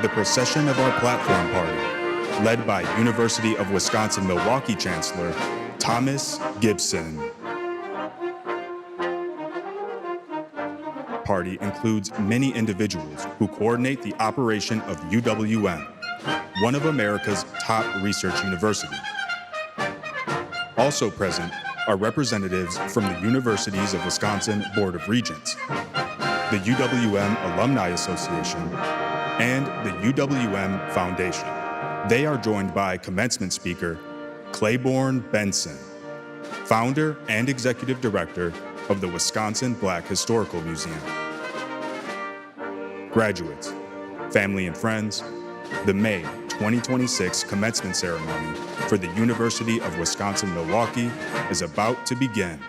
the procession of our platform party, led by University of Wisconsin-Milwaukee Chancellor Thomas Gibson. Party includes many individuals who coordinate the operation of UWM, one of America's top research universities. Also present are representatives from the Universities of Wisconsin Board of Regents, the UWM Alumni Association, and the UWM Foundation. They are joined by commencement speaker Kilbourn Benson, founder and executive director of the Wisconsin Black Historical Museum. Graduates, family and friends, the May 2026 commencement ceremony for the University of Wisconsin-Milwaukee is about to begin.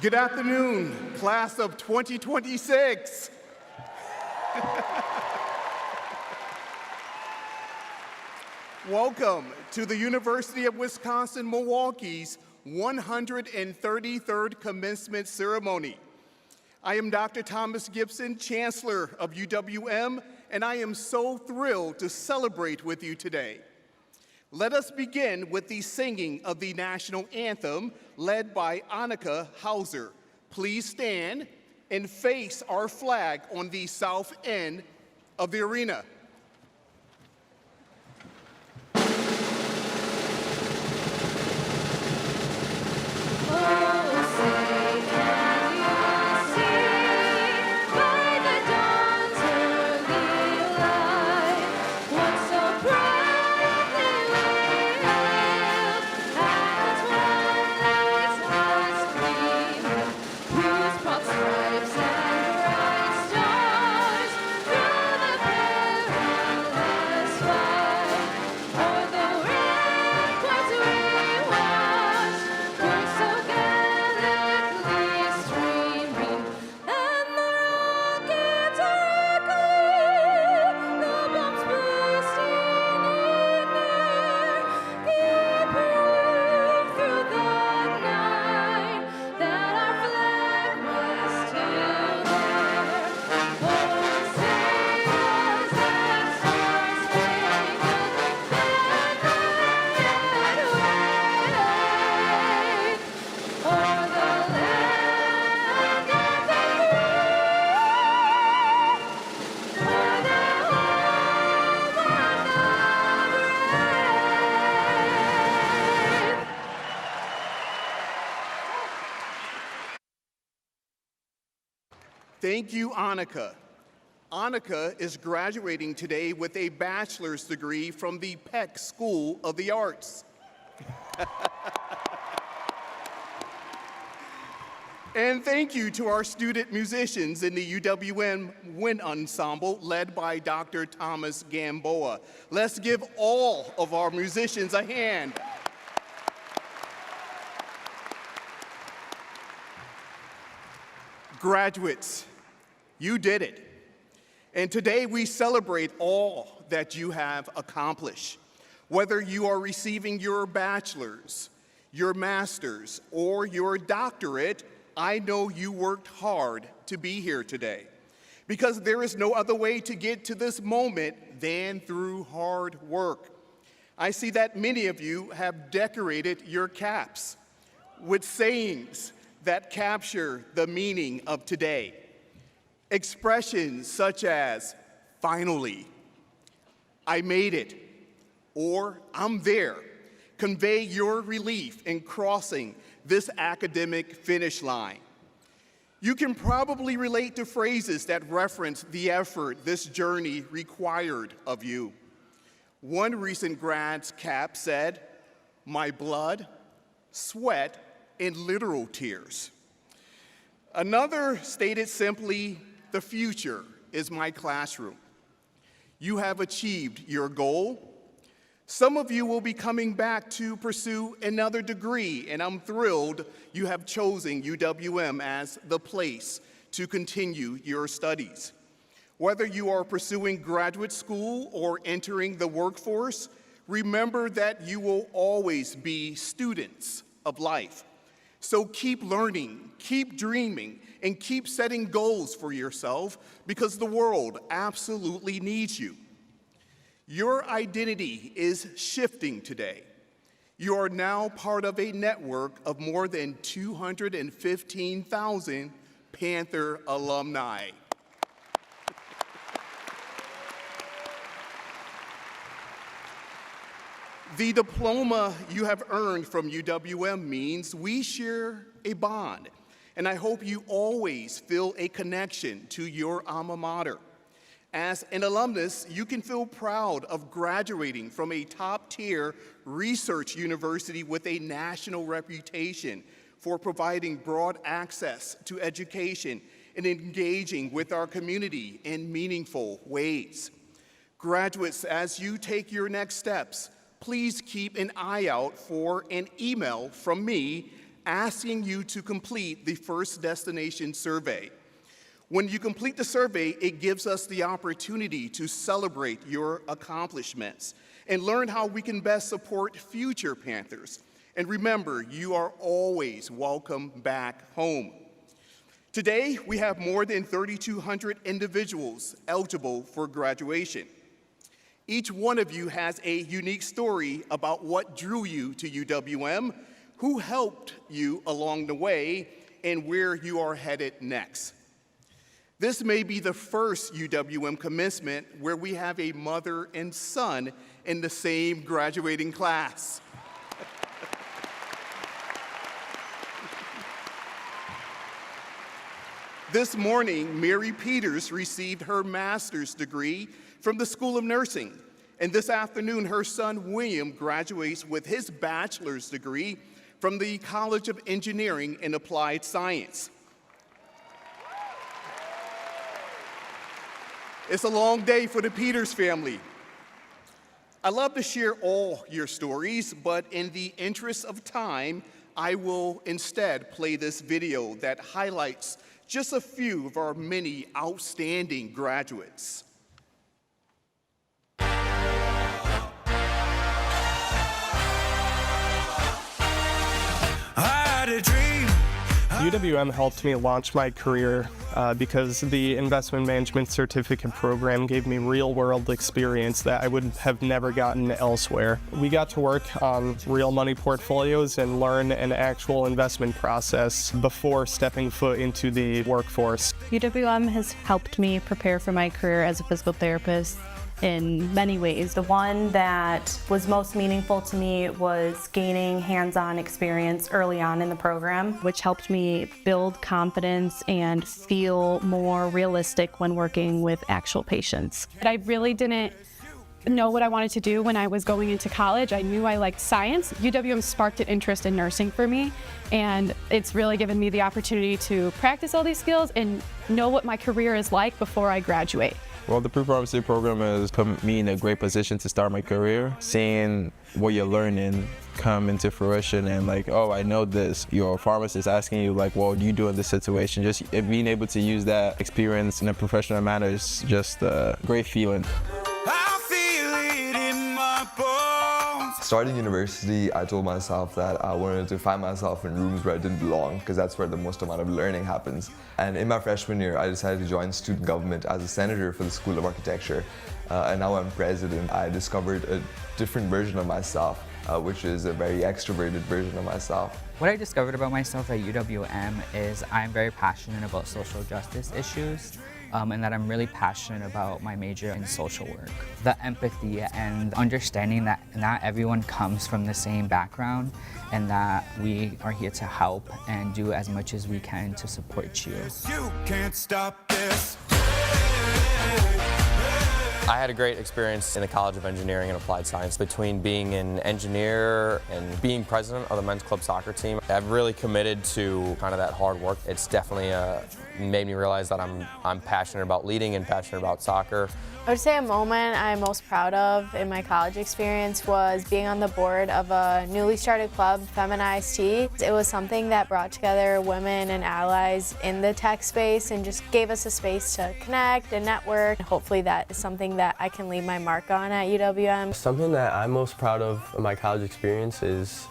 Good afternoon, class of 2026. Welcome to the University of Wisconsin-Milwaukee's 133rd commencement ceremony. I am Dr. Thomas Gibson, Chancellor of UWM, and I am so thrilled to celebrate with you today. Let us begin with the singing of the national anthem led by Annika Hauser. Please stand and face our flag on the south end of the arena. Thank you, Annika. Annika is graduating today with a bachelor's degree from the Peck School of the Arts. And thank you to our student musicians in the UWM Wind Ensemble, led by Dr. Thomas Gamboa. Let's give all of our musicians a hand. Graduates, you did it. And today we celebrate all that you have accomplished. Whether you are receiving your bachelor's, your master's, or your doctorate, I know you worked hard to be here today, because there is no other way to get to this moment than through hard work. I see that many of you have decorated your caps with sayings that capture the meaning of today. Expressions such as, finally, I made it, or I'm there, convey your relief in crossing this academic finish line. You can probably relate to phrases that reference the effort this journey required of you. One recent grad's cap said, "My blood, sweat, and literal tears." Another stated simply, "The future is my classroom." You have achieved your goal. Some of you will be coming back to pursue another degree, and I'm thrilled you have chosen UWM as the place to continue your studies. Whether you are pursuing graduate school or entering the workforce, remember that you will always be students of life. So keep learning, keep dreaming, and keep setting goals for yourself because the world absolutely needs you. Your identity is shifting today. You are now part of a network of more than 215,000 Panther alumni. The diploma you have earned from UWM means we share a bond, and I hope you always feel a connection to your alma mater. As an alumnus, you can feel proud of graduating from a top-tier research university with a national reputation for providing broad access to education and engaging with our community in meaningful ways. Graduates, as you take your next steps, please keep an eye out for an email from me asking you to complete the First Destination Survey. When you complete the survey, it gives us the opportunity to celebrate your accomplishments and learn how we can best support future Panthers. And remember, you are always welcome back home. Today, we have more than 3,200 individuals eligible for graduation. Each one of you has a unique story about what drew you to UWM, who helped you along the way, and where you are headed next. This may be the first UWM commencement where we have a mother and son in the same graduating class. This morning, Mary Peters received her master's degree from the School of Nursing, and this afternoon, her son William graduates with his bachelor's degree from the College of Engineering and Applied Science. It's a long day for the Peters family. I love to share all your stories, but in the interest of time, I will instead play this video that highlights just a few of our many outstanding graduates. I had a dream. UWM helped me launch my career because the investment management certificate program gave me real-world experience that I would have never gotten elsewhere. We got to work on real money portfolios and learn an actual investment process before stepping foot into the workforce. UWM has helped me prepare for my career as a physical therapist in many ways. The one that was most meaningful to me was gaining hands-on experience early on in the program, which helped me build confidence and feel more realistic when working with actual patients. I really didn't know what I wanted to do when I was going into college. I knew I liked science. UWM sparked an interest in nursing for me, and it's really given me the opportunity to practice all these skills and know what my career is like before I graduate. Well, the pre-pharmacy program has put me in a great position to start my career. Seeing what you're learning come into fruition and like, oh, I know this. Your pharmacist asking you like, well, what do you do in this situation? Just being able to use that experience in a professional manner is just a great feeling. I feel it in my bones. Starting university, I told myself that I wanted to find myself in rooms where I didn't belong, because that's where the most amount of learning happens. And in my freshman year, I decided to join student government as a senator for the School of Architecture. And now I'm president. I discovered a different version of myself, which is a very extroverted version of myself. What I discovered about myself at UWM is I'm very passionate about social justice issues. and that I'm really passionate about my major in social work. The empathy and understanding that not everyone comes from the same background and that we are here to help and do as much as we can to support you. You can't stop this. I had a great experience in the College of Engineering and Applied Science. Between being an engineer and being president of the men's club soccer team, I've really committed to kind of that hard work. It's definitely made me realize that I'm passionate about leading and passionate about soccer. I would say a moment I'm most proud of in my college experience was being on the board of a newly started club, Feminized Tea. It was something that brought together women and allies in the tech space and just gave us a space to connect and network. Hopefully that is something that I can leave my mark on at UWM. Something that I'm most proud of in my college experience is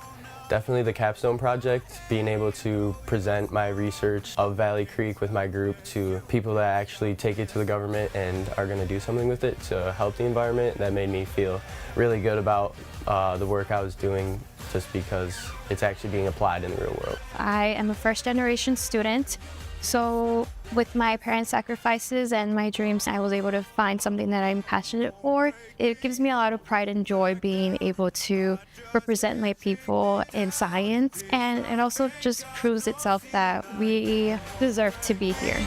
definitely the capstone project, being able to present my research of Valley Creek with my group to people that actually take it to the government and are going to do something with it to help the environment. That made me feel really good about the work I was doing just because it's actually being applied in the real world. I am a first-generation student, so with my parents' sacrifices and my dreams, I was able to find something that I'm passionate for. It gives me a lot of pride and joy being able to represent my people in science, and it also just proves itself that we deserve to be here.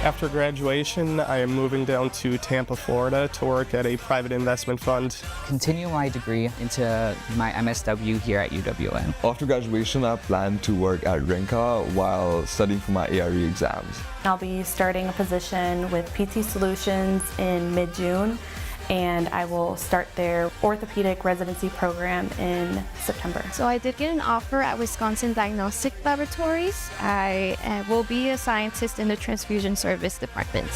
After graduation, I am moving down to Tampa, Florida to work at a private investment fund. Continue my degree into my MSW here at UWM. After graduation, I plan to work at Rinca while studying for my ARE exams. I'll be starting a position with PT Solutions in mid-June, and I will start their orthopedic residency program in September. So I did get an offer at Wisconsin Diagnostic Laboratories. I will be a scientist in the transfusion service department.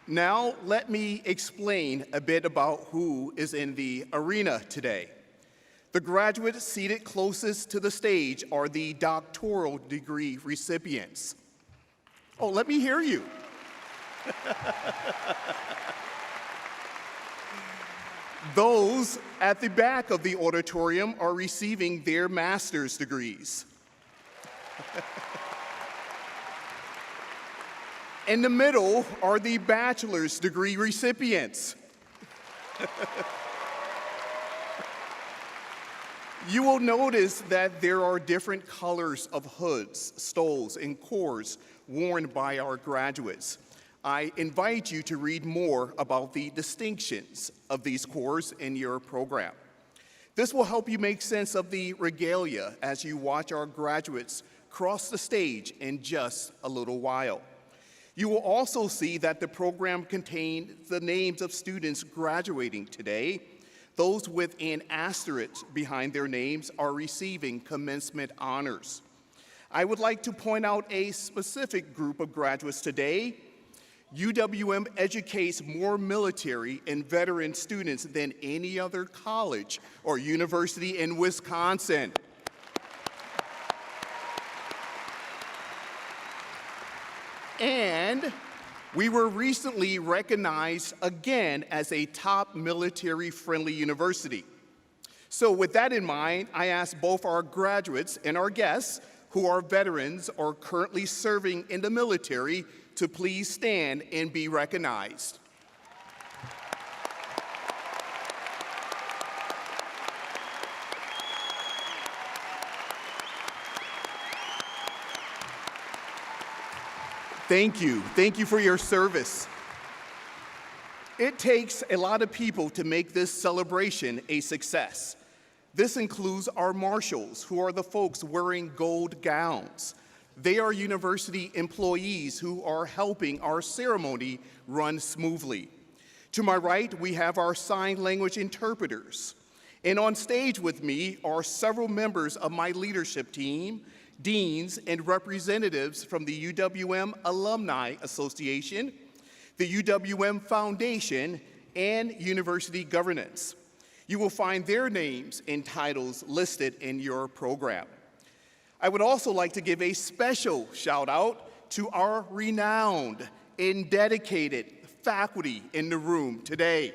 Now, let me explain a bit about who is in the arena today. The graduates seated closest to the stage are the doctoral degree recipients. Oh, let me hear you. Those at the back of the auditorium are receiving their master's degrees. In the middle are the bachelor's degree recipients. You will notice that there are different colors of hoods, stoles, and cores worn by our graduates. I invite you to read more about the distinctions of these cores in your program. This will help you make sense of the regalia as you watch our graduates cross the stage in just a little while. You will also see that the program contains the names of students graduating today. Those with an asterisk behind their names are receiving commencement honors. I would like to point out a specific group of graduates today. UWM educates more military and veteran students than any other college or university in Wisconsin. And we were recently recognized again as a top military-friendly university. So with that in mind, I asked both our graduates and our guests who are veterans or currently serving in the military to please stand and be recognized. Thank you. Thank you for your service. It takes a lot of people to make this celebration a success. This includes our marshals, who are the folks wearing gold gowns. They are university employees who are helping our ceremony run smoothly. To my right, we have our sign language interpreters. And on stage with me are several members of my leadership team, deans, and representatives from the UWM Alumni Association, the UWM Foundation, and university governance. You will find their names and titles listed in your program. I would also like to give a special shout out to our renowned and dedicated faculty in the room today.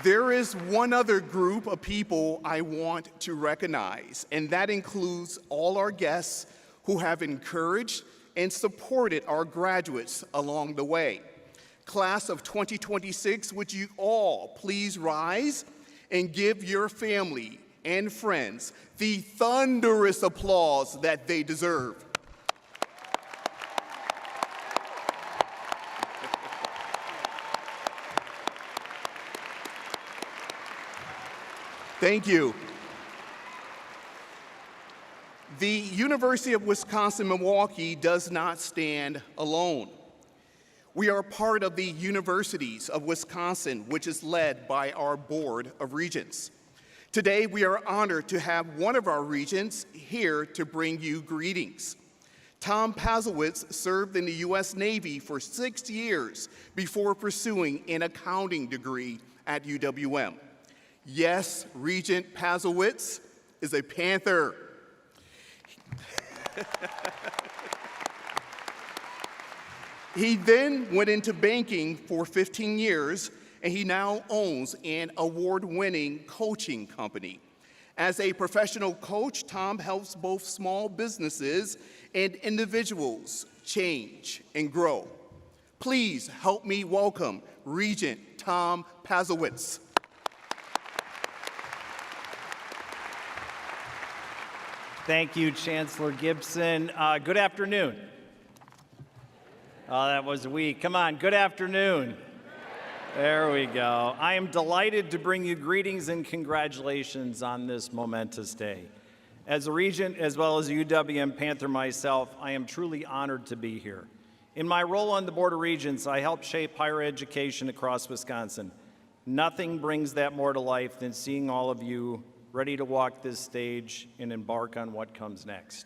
There is one other group of people I want to recognize, and that includes all our guests who have encouraged and supported our graduates along the way. Class of 2026, would you all please rise and give your family and friends the thunderous applause that they deserve. Thank you. The University of Wisconsin-Milwaukee does not stand alone. We are part of the Universities of Wisconsin, which is led by our Board of Regents. Today, we are honored to have one of our regents here to bring you greetings. Tom Pazowitz served in the U.S. Navy for 6 years before pursuing an accounting degree at UWM. Yes, Regent Pazowitz is a Panther. He then went into banking for 15 years, and he now owns an award-winning coaching company. As a professional coach, Tom helps both small businesses and individuals change and grow. Please help me welcome Regent Tom Pazowitz. Thank you, Chancellor Gibson. Good afternoon. Oh, that was weak. Come on, good afternoon. There we go. I am delighted to bring you greetings and congratulations on this momentous day. As a regent, as well as a UWM Panther myself, I am truly honored to be here. In my role on the Board of Regents, I help shape higher education across Wisconsin. Nothing brings that more to life than seeing all of you ready to walk this stage and embark on what comes next.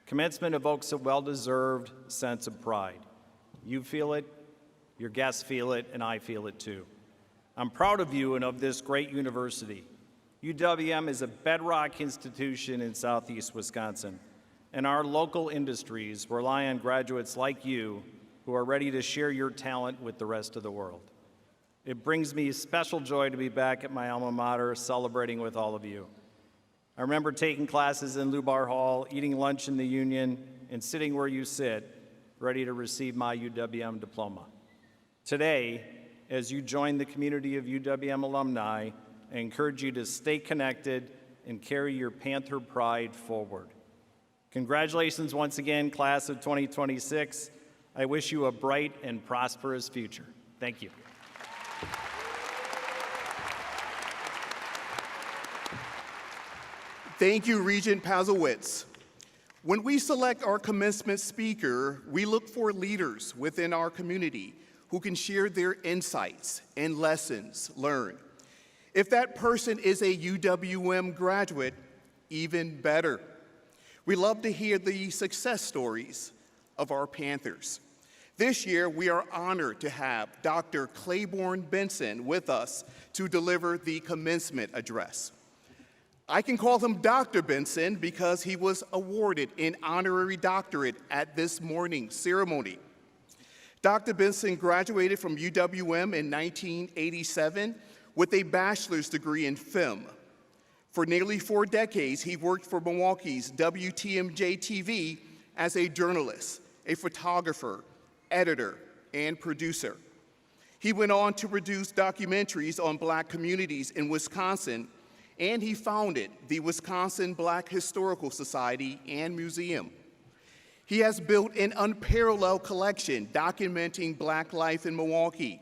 Commencement evokes a well-deserved sense of pride. You feel it, your guests feel it, and I feel it too. I'm proud of you and of this great university. UWM is a bedrock institution in Southeast Wisconsin, and our local industries rely on graduates like you who are ready to share your talent with the rest of the world. It brings me special joy to be back at my alma mater celebrating with all of you. I remember taking classes in Lubar Hall, eating lunch in the Union, and sitting where you sit, ready to receive my UWM diploma. Today, as you join the community of UWM alumni, I encourage you to stay connected and carry your Panther pride forward. Congratulations once again, class of 2026. I wish you a bright and prosperous future. Thank you. Thank you, Regent Pazowitz. When we select our commencement speaker, we look for leaders within our community who can share their insights and lessons learned. If that person is a UWM graduate, even better. We love to hear the success stories of our Panthers. This year, we are honored to have Dr. Kilbourn Benson with us to deliver the commencement address. I can call him Dr. Benson because he was awarded an honorary doctorate at this morning's ceremony. Dr. Benson graduated from UWM in 1987 with a bachelor's degree in film. For nearly 4 decades, he worked for Milwaukee's WTMJ-TV as a journalist, a photographer, editor, and producer. He went on to produce documentaries on Black communities in Wisconsin, and he founded the Wisconsin Black Historical Society and Museum. He has built an unparalleled collection documenting Black life in Milwaukee.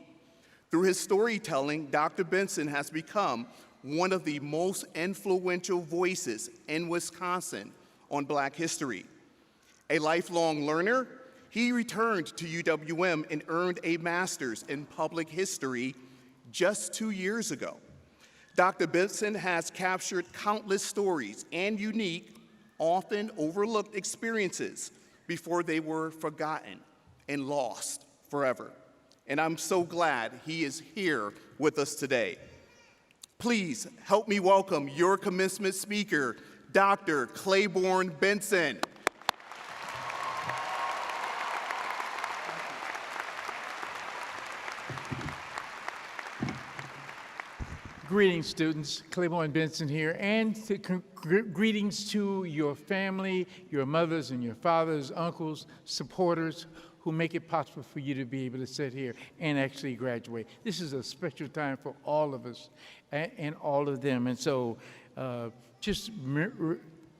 Through his storytelling, Dr. Benson has become one of the most influential voices in Wisconsin on Black history. A lifelong learner, he returned to UWM and earned a master's in public history just 2 years ago. Dr. Benson has captured countless stories and unique, often overlooked experiences before they were forgotten and lost forever. And I'm so glad he is here with us today. Please help me welcome your commencement speaker, Dr. Kilbourn Benson. Greetings, students. Kilbourn Benson here, and greetings to your family, your mothers and your fathers, uncles, supporters who make it possible for you to be able to sit here and actually graduate. This is a special time for all of us and all of them, and so just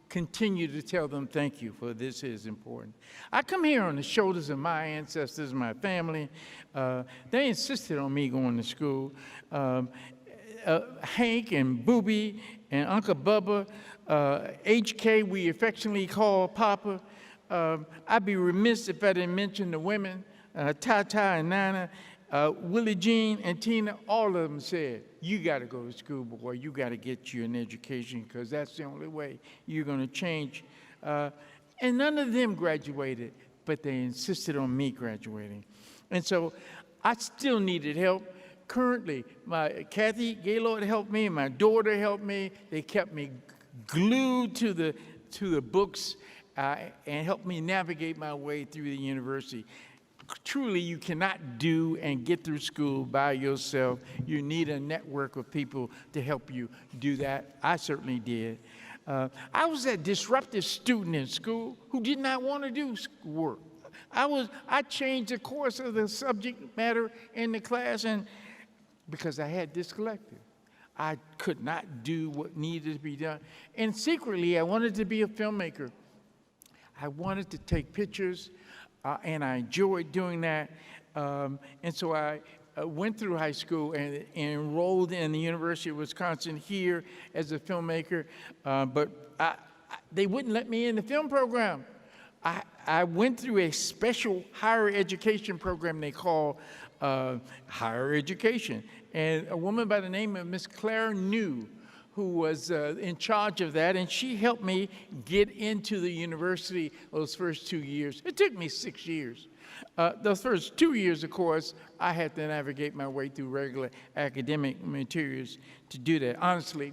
continue to tell them thank you, for this is important. I come here on the shoulders of my ancestors, my family. They insisted on me going to school. Hank and Booby and Uncle Bubba, HK we affectionately call Papa. I'd be remiss if I didn't mention the women, Tata and Nana, Willie Jean and Tina. All of them said, you got to go to school, boy. You got to get you an education, because that's the only way you're going to change. And none of them graduated, but they insisted on me graduating. And so I still needed help. Currently, my Kathy Gaylord helped me, my daughter helped me. They kept me glued to the books and helped me navigate my way through the university. Truly, you cannot do and get through school by yourself. You need a network of people to help you do that. I certainly did. I was a disruptive student in school who did not want to do work. I changed the course of the subject matter in the class, and because I had dyslexia, I could not do what needed to be done. And secretly, I wanted to be a filmmaker. I wanted to take pictures, and I enjoyed doing that. And so I went through high school and enrolled in the University of Wisconsin here as a filmmaker, but they wouldn't let me in the film program. I went through a special higher education program they call higher education. And a woman by the name of Miss Claire New, who was in charge of that, and she helped me get into the university those first 2 years. It took me 6 years. Those first 2 years, of course, I had to navigate my way through regular academic materials to do that. Honestly,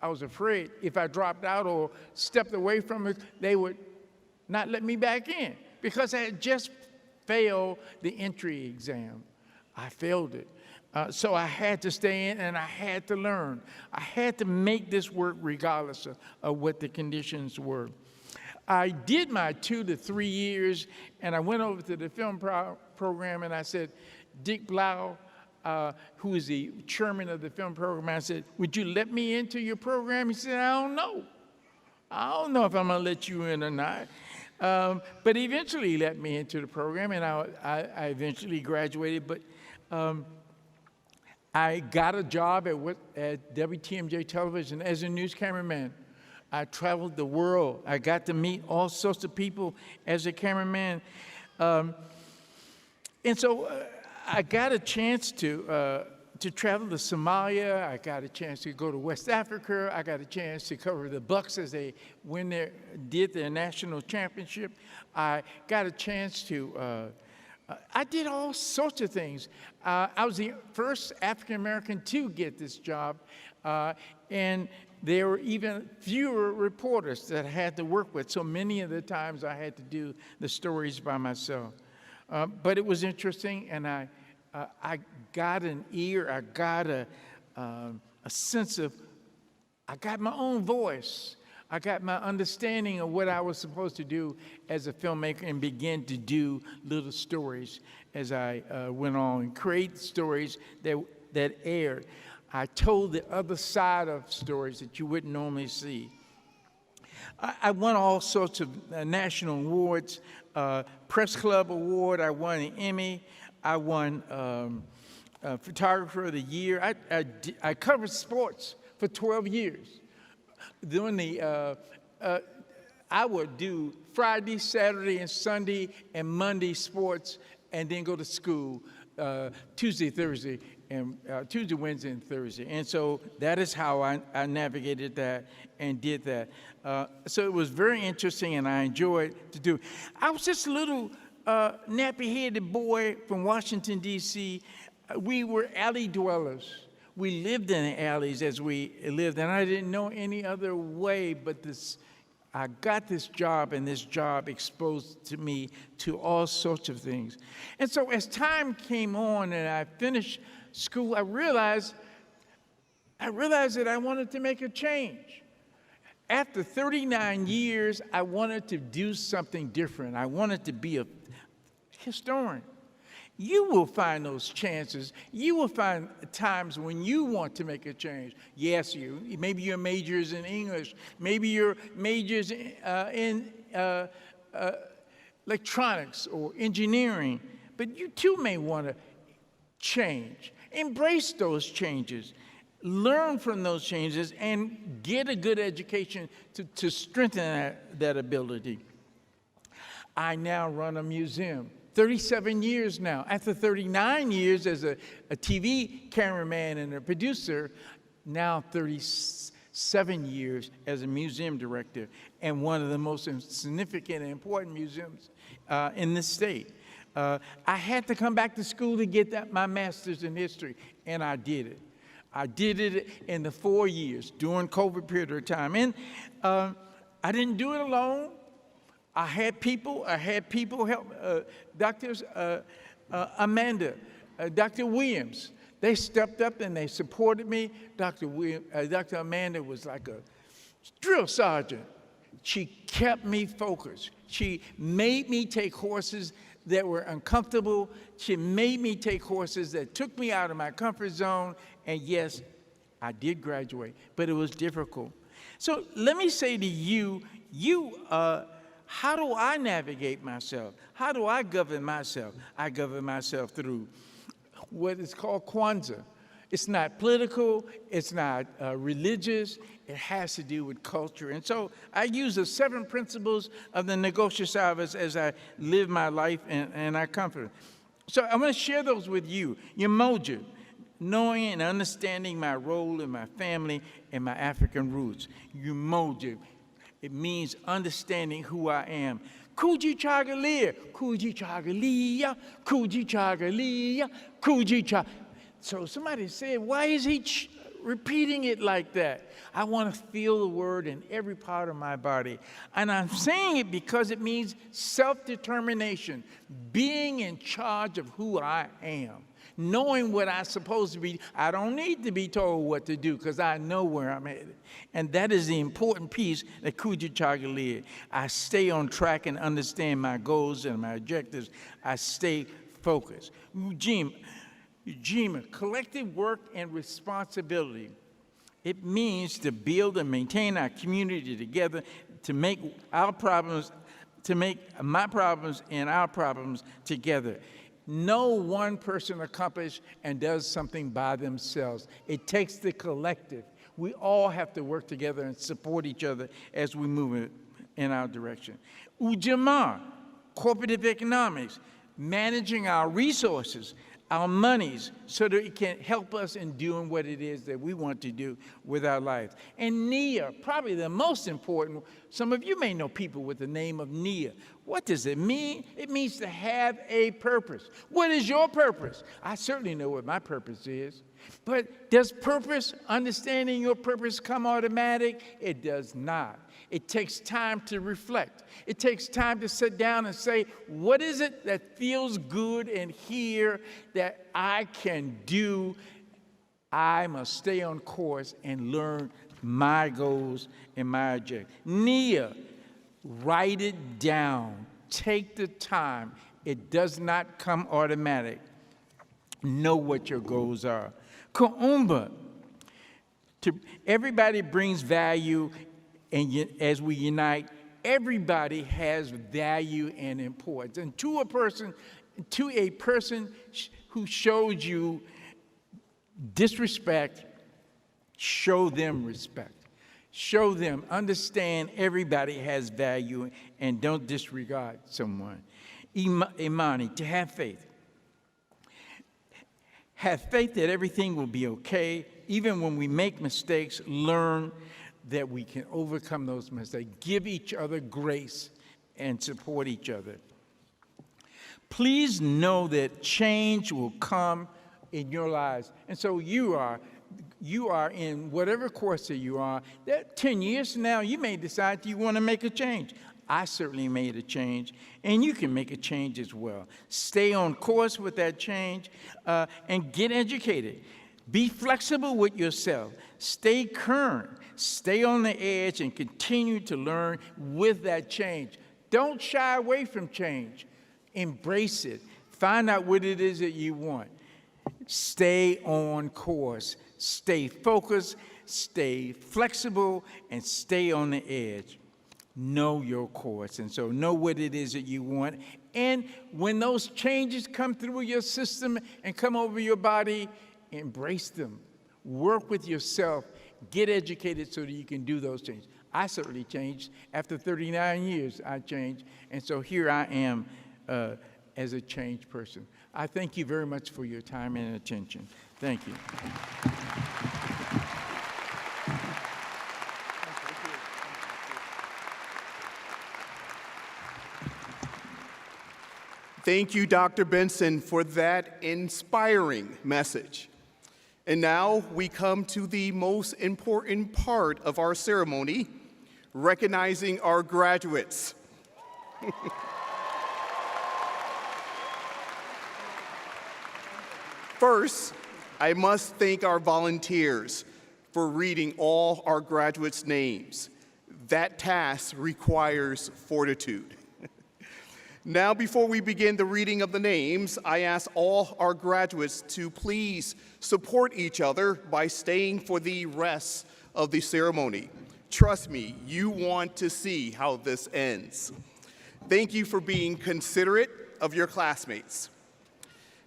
I was afraid if I dropped out or stepped away from it, they would not let me back in, because I had just failed the entry exam. I failed it. So I had to stay in, and I had to learn. I had to make this work regardless of what the conditions were. I did my 2 to 3 years, and I went over to the film program, and I said, Dick Blau, who is the chairman of the film program, I said, would you let me into your program? He said, I don't know. I don't know if I'm going to let you in or not. But eventually he let me into the program, and I eventually graduated. But I got a job at WTMJ Television as a news cameraman. I traveled the world. I got to meet all sorts of people as a cameraman. And so I got a chance to travel to Somalia. I got a chance to go to West Africa. I got a chance to cover the Bucks as they did their national championship. I got a chance to I did all sorts of things. I was the first African-American to get this job, and there were even fewer reporters that I had to work with, so many of the times I had to do the stories by myself. But it was interesting, and I got an ear, I got a sense of, I got my own voice. I got my understanding of what I was supposed to do as a filmmaker, and began to do little stories as I went on and create stories that aired. I told the other side of stories that you wouldn't normally see. I won all sorts of national awards, Press Club Award, I won an Emmy, I won Photographer of the Year. I covered sports for 12 years. During the, I would do Friday, Saturday, and Sunday, and Monday sports, and then go to school Tuesday, Thursday, and Tuesday, Wednesday, and Thursday. And so that is how I navigated that and did that. So it was very interesting, and I enjoyed to do. I was just a little nappy-headed boy from Washington, D.C. We were alley dwellers. We lived in the alleys as we lived, and I didn't know any other way but this. I got this job, and this job exposed to me to all sorts of things. And so as time came on and I finished school, I realized that I wanted to make a change. After 39 years, I wanted to do something different. I wanted to be a historian. You will find those chances. You will find times when you want to make a change. Yes, maybe your major is in English. Maybe your major is in electronics or engineering. But you too may want to change. Embrace those changes. Learn from those changes and get a good education to strengthen that ability. I now run a museum. 37 years now. After 39 years as a TV cameraman and a producer, now 37 years as a museum director and one of the most significant and important museums in the state. I had to come back to school to get my master's in history, and I did it. I did it in the 4 years during COVID period of time. And I didn't do it alone. I had people help, Doctors Amanda, Dr. Williams. They stepped up and they supported me. Dr. Amanda was like a drill sergeant. She kept me focused. She made me take courses that were uncomfortable. She made me take courses that took me out of my comfort zone. And yes, I did graduate, but it was difficult. So let me say to you, how do I navigate myself? How do I govern myself? I govern myself through what is called Kwanzaa. It's not political, it's not religious, it has to do with culture. And so I use the 7 principles of the Negotiables as I live my life and I comfort. So I'm going to share those with you. Umoja, knowing and understanding my role in my family and my African roots. Umoja. It means understanding who I am. Kujichagulia, Kujichagulia, Kujichagulia, Kujichagulia. So somebody said, why is he repeating it like that? I want to feel the word in every part of my body. And I'm saying it because it means self-determination, being in charge of who I am. Knowing what I'm supposed to be. I don't need to be told what to do because I know where I'm headed. And that is the important piece that Kujichagulia. I stay on track and understand my goals and my objectives. I stay focused. Ujima, collective work and responsibility. It means to build and maintain our community together, to make my problems and our problems together. No one person accomplishes and does something by themselves. It takes the collective. We all have to work together and support each other as we move in our direction. Ujamaa, cooperative economics, managing our resources, our monies, so that it can help us in doing what it is that we want to do with our lives. And Nia, probably the most important. Some of you may know people with the name of Nia. What does it mean? It means to have a purpose. What is your purpose? I certainly know what my purpose is. But does purpose, understanding your purpose, come automatic? It does not. It takes time to reflect. It takes time to sit down and say, what is it that feels good in here that I can do? I must stay on course and learn my goals and my objectives. Nia, write it down. Take the time. It does not come automatic. Know what your goals are. Kuumba, everybody brings value, and as we unite, everybody has value and importance. And to a person who showed you disrespect, show them respect. Show them, understand everybody has value and don't disregard someone. Imani, to have faith. Have faith that everything will be okay. Even when we make mistakes, learn that we can overcome those mistakes. Give each other grace and support each other. Please know that change will come in your lives. And so you are in whatever course that you are. That 10 years from now, you may decide you want to make a change. I certainly made a change, and you can make a change as well. Stay on course with that change and get educated. Be flexible with yourself. Stay current. Stay on the edge and continue to learn with that change. Don't shy away from change. Embrace it. Find out what it is that you want. Stay on course. Stay focused. Stay flexible, and stay on the edge. Know your course, and so know what it is that you want. And when those changes come through your system and come over your body, embrace them. Work with yourself. Get educated so that you can do those changes. I certainly changed. After 39 years, I changed. And so here I am as a changed person. I thank you very much for your time and attention. Thank you. Thank you, Dr. Benson, for that inspiring message. And now we come to the most important part of our ceremony, recognizing our graduates. First, I must thank our volunteers for reading all our graduates' names. That task requires fortitude. Now, before we begin the reading of the names, I ask all our graduates to please support each other by staying for the rest of the ceremony. Trust me, you want to see how this ends. Thank you for being considerate of your classmates.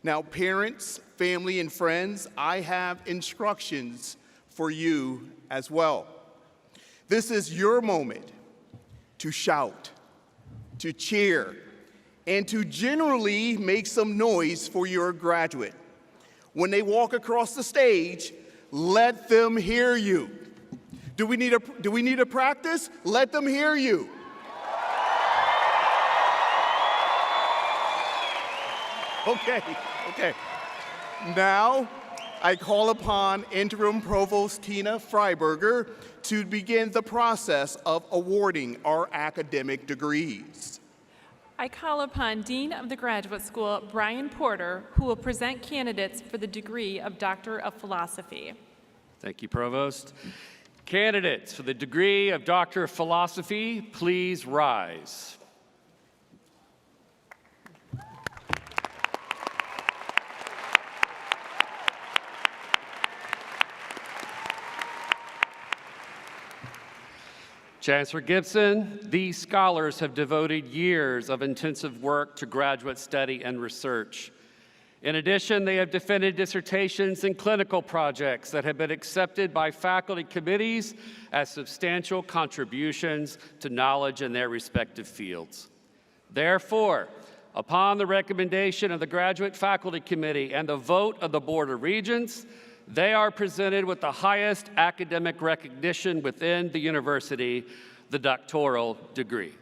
Now, parents, family, and friends, I have instructions for you as well. This is your moment to shout, to cheer, and to generally make some noise for your graduate. When they walk across the stage, let them hear you. Do we need a practice? Let them hear you. Okay. Now, I call upon Interim Provost Tina Freiberger to begin the process of awarding our academic degrees. I call upon Dean of the Graduate School, Brian Porter, who will present candidates for the degree of Doctor of Philosophy. Thank you, Provost. Candidates for the degree of Doctor of Philosophy, please rise. Chancellor Gibson, these scholars have devoted years of intensive work to graduate study and research. In addition, they have defended dissertations and clinical projects that have been accepted by faculty committees as substantial contributions to knowledge in their respective fields. Therefore, upon the recommendation of the Graduate Faculty Committee and the vote of the Board of Regents, they are presented with the highest academic recognition within the university, the doctoral degree.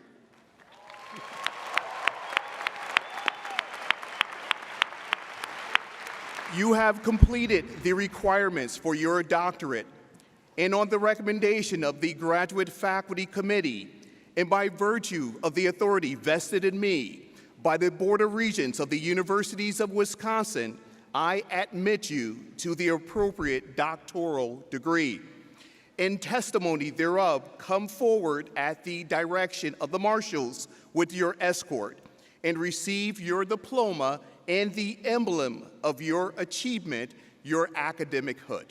You have completed the requirements for your doctorate, and on the recommendation of the Graduate Faculty Committee, and by virtue of the authority vested in me by the Board of Regents of the Universities of Wisconsin, I admit you to the appropriate doctoral degree. In testimony thereof, come forward at the direction of the marshals with your escort and receive your diploma and the emblem of your achievement, your academic hood.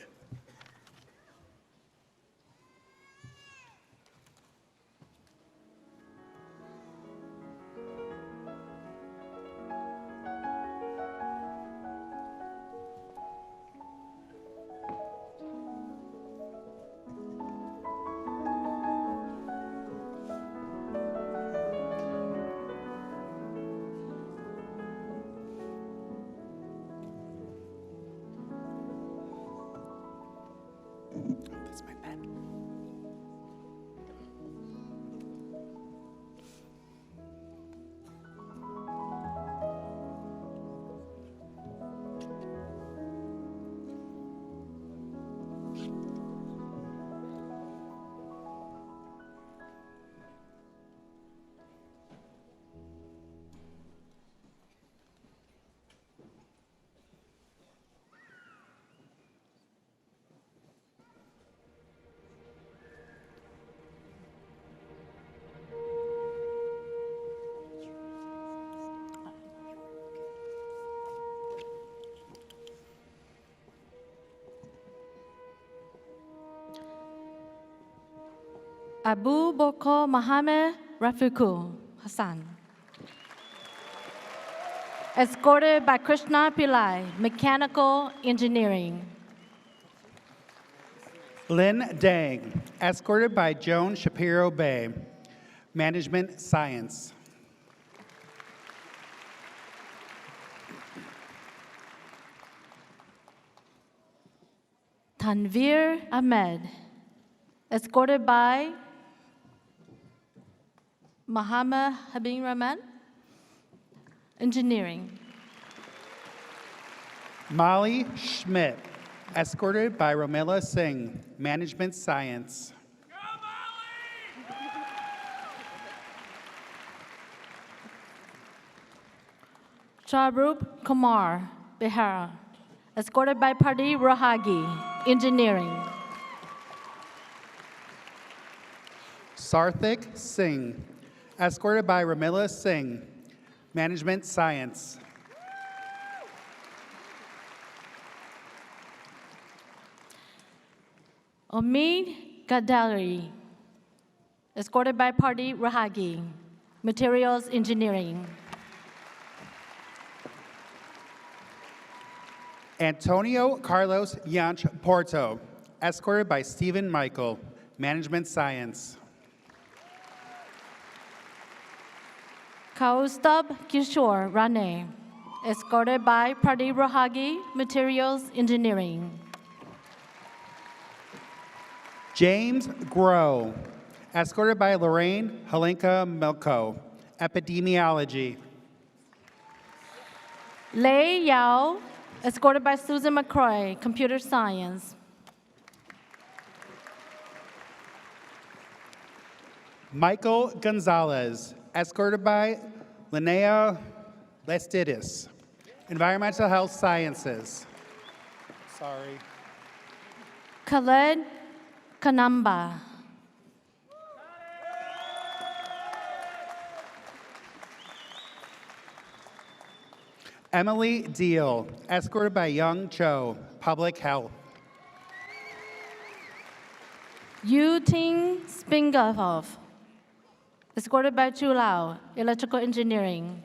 Abu Boko Mohammed Rafiqul Hassan. Escorted by Krishna Pillai, Mechanical Engineering. Lynn Dang, escorted by Joan Shapiro Bay, Management Science. Tanvir Ahmed, escorted by Muhammad Habib Rahman, Engineering. Molly Schmidt, escorted by Romila Singh, Management Science. Charup Kumar Behar, escorted by Pardi Rahagi, Engineering. Sarthik Singh, escorted by Ramila Singh, Management Science. Omid Gadari, escorted by Pardi Rahagi, Materials Engineering. Antonio Carlos Yanch Porto, escorted by Stephen Michael, Management Science. Kaustab Kishore Rane, escorted by Pardi Rahagi, Materials Engineering. James Groh, escorted by Lorraine Helenka Melko, Epidemiology. Lei Yao, escorted by Susan McCroy, Computer Science. Michael Gonzalez, escorted by Linnea Lestidis, Environmental Health Sciences. Sorry. Khaled Kanamba. Emily Deal, escorted by Young Cho, Public Health. Yuting Spingerhoff, escorted by Chu Lao, Electrical Engineering.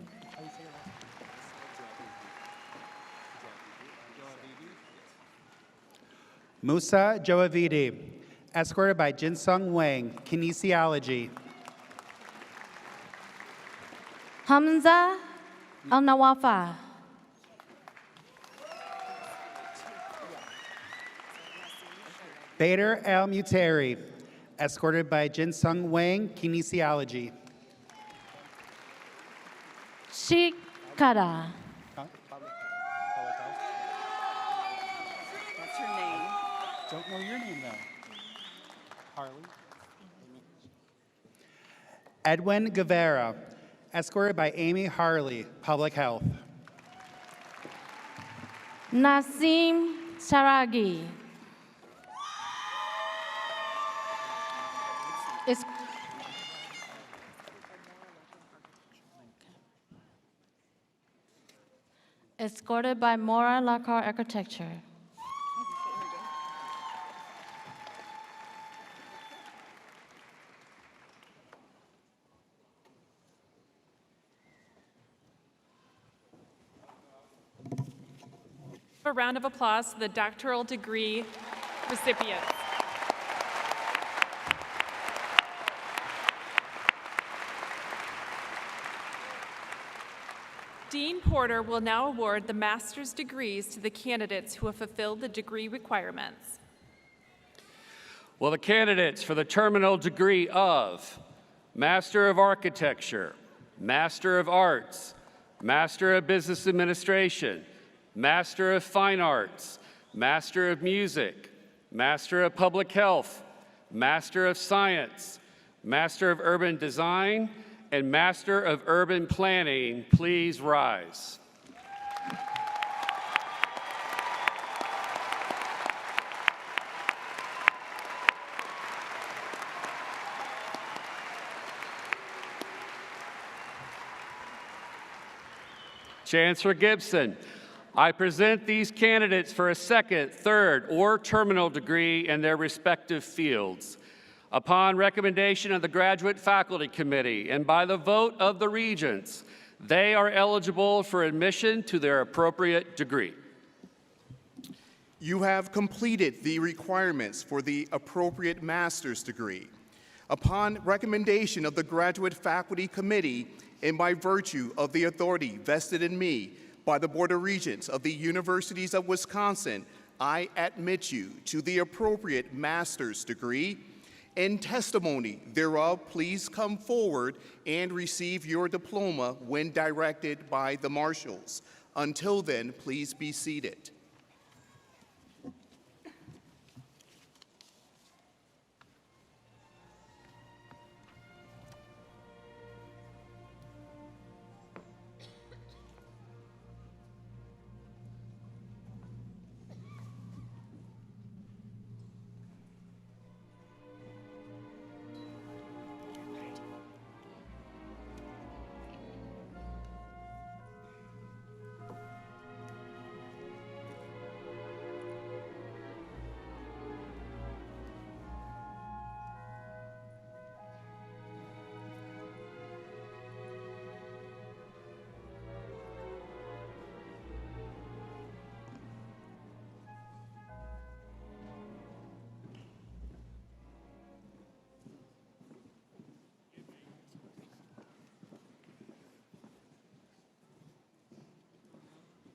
Musa Joavidi, escorted by Jinsung Wang, Kinesiology. Hamza Al-Nawafa. Bader Al-Muteri, escorted by Jinsung Wang, Kinesiology. Sheikh Kara. What's her name? Don't know your name, though. Harley. Edwin Guevara, escorted by Amy Harley, Public Health. Nasim Saragi. Escorted by Mora Lacquer Architecture. A round of applause to the doctoral degree recipients. Dean Porter will now award the master's degrees to the candidates who have fulfilled the degree requirements. Will the candidates for the terminal degree of Master of Architecture, Master of Arts, Master of Business Administration, Master of Fine Arts, Master of Music, Master of Public Health, Master of Science, Master of Urban Design, and Master of Urban Planning, please rise. Chancellor Gibson, I present these candidates for a second, third, or terminal degree in their respective fields. Upon recommendation of the Graduate Faculty Committee and by the vote of the regents, they are eligible for admission to their appropriate degree. You have completed the requirements for the appropriate master's degree. Upon recommendation of the Graduate Faculty Committee and by virtue of the authority vested in me by the Board of Regents of the Universities of Wisconsin, I admit you to the appropriate master's degree. In testimony thereof, please come forward and receive your diploma when directed by the marshals. Until then, please be seated.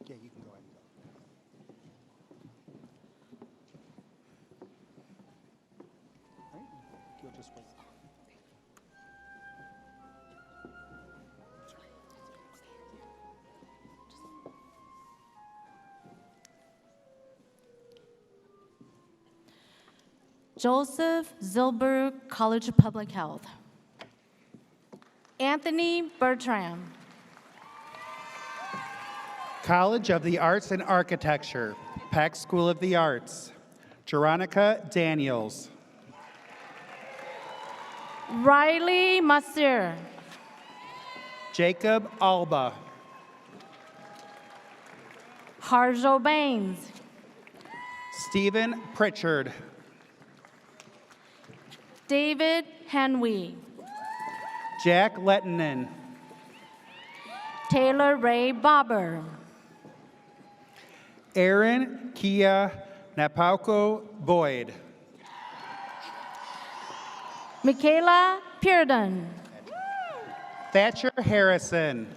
Yeah, you can go ahead and go. Right? You'll just wait. Joseph Zilber, College of Public Health. Anthony Bertram. College of the Arts and Architecture, Peck School of the Arts. Jeronica Daniels. Riley Masir. Jacob Alba. Harjo Baines. Stephen Pritchard. David Henry. Jack Lettinen. Taylor Ray Bobber. Aaron Kia Napauko Boyd. Michaela Pearden. Thatcher Harrison.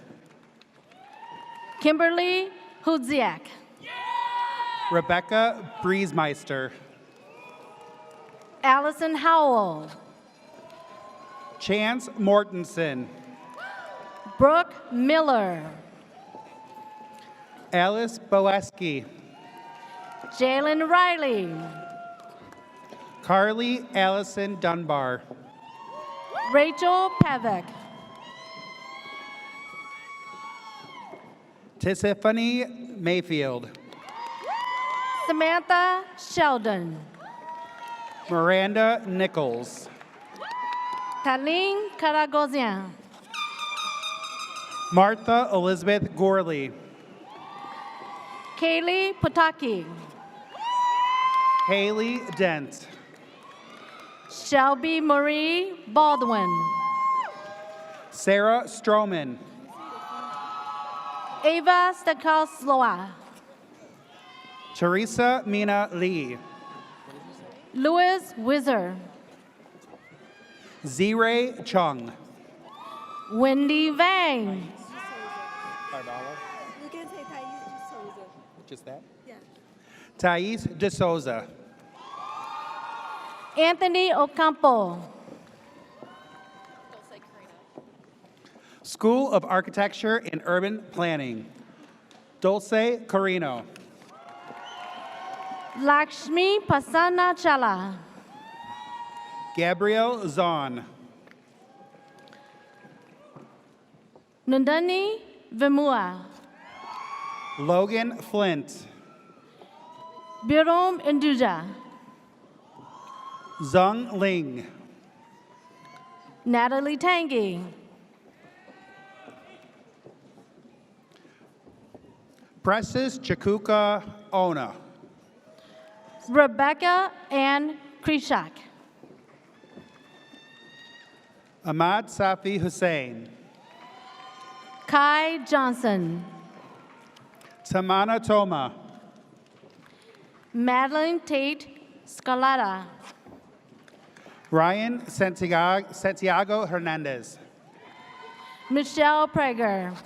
Kimberly Hudziak. Rebecca Briesmeister. Allison Howell. Chance Mortensen. Brooke Miller. Alice Boleski. Jalen Riley. Carly Allison Dunbar. Rachel Pevek. Tiffany Mayfield. Samantha Sheldon. Miranda Nichols. Taline Karagozian. Martha Elizabeth Gorley. Kaylee Potaki. Haley Dent. Shelby Marie Baldwin. Sarah Stroman. Ava Stakosloa. Teresa Mina Lee. Louis Wizard. Z-Ray Chung. Wendy Vang. You can say Thais D'Souza. Just that? Yeah. Thais DeSouza. Anthony Ocampo. School of Architecture and Urban Planning. Dulce Carino. Lakshmi Pasana Chala. Gabrielle Zahn. Nandani Vimua. Logan Flint. Birom Induja. Zung Ling. Natalie Tangi. Precious Chikuka Ona. Rebecca Ann Krishak. Ahmad Safi Hussein. Kai Johnson. Tamana Toma. Madeline Tate Scalata. Ryan Santiago Hernandez. Michelle Prager.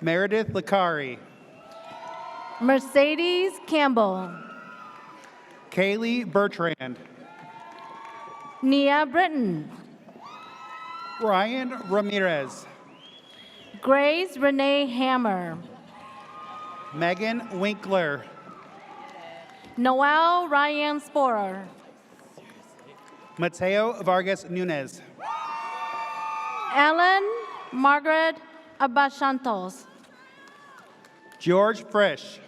Meredith Licari. Mercedes Campbell. Kaylee Bertrand. Nia Britton. Ryan Ramirez. Grace Renee Hammer. Megan Winkler. Noel Ryan Sporer. Mateo Vargas Nunez. Ellen Margaret Abashantos. George Frisch.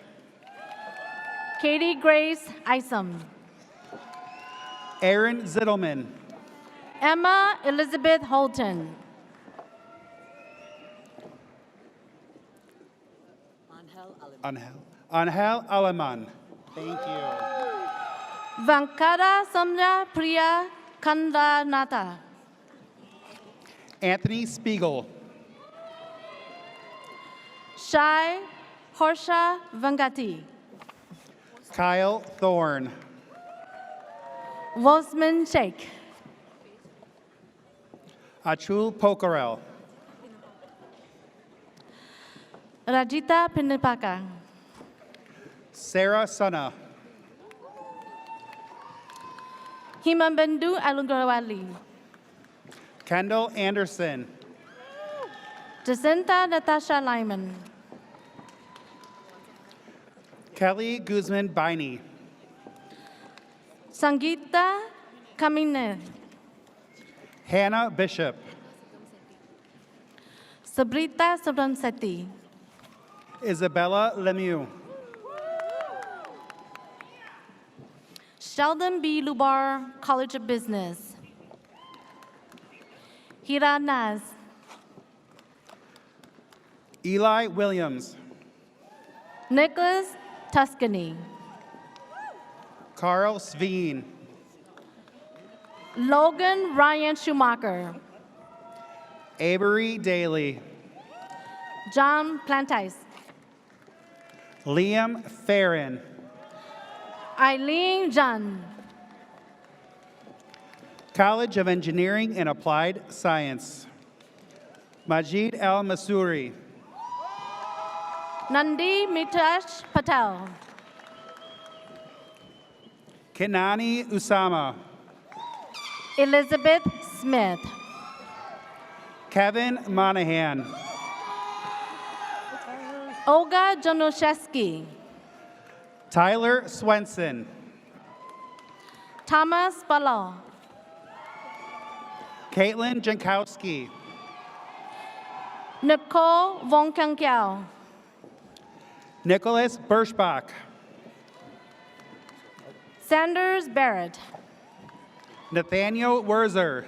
Katie Grace Isom. Aaron Zittelman. Emma Elizabeth Holton. Angel Aleman. Thank you. Vankata Samya Priya Kandanata. Anthony Spiegel. Shai Horsha Vangati. Kyle Thorne. Wolfman Sheikh. Achul Pokarel. Rajita Pinipaka. Sarah Sana. Himambandu Alugrawali. Kendall Anderson. Jacinta Natasha Lyman. Kelly Guzman Biney. Sangeeta Kamine. Hannah Bishop. Sabrita Subramseti. Isabella Lemieux. Sheldon B. Lubar College of Business. Hira Naz. Eli Williams. Nicholas Tuscany. Carl Sveen. Logan Ryan Schumacher. Avery Daly. John Plantais. Liam Farron. Eileen John. College of Engineering and Applied Science. Majid Al Masuri. Nandi Mitesh Patel. Kenani Usama. Elizabeth Smith. Kevin Monahan. Olga Januszewski. Tyler Swenson. Thomas Ballot. Caitlin Jankowski. Nicole Von Kankiao. Nicholas Birschbach. Sanders Barrett. Nathaniel Werzer.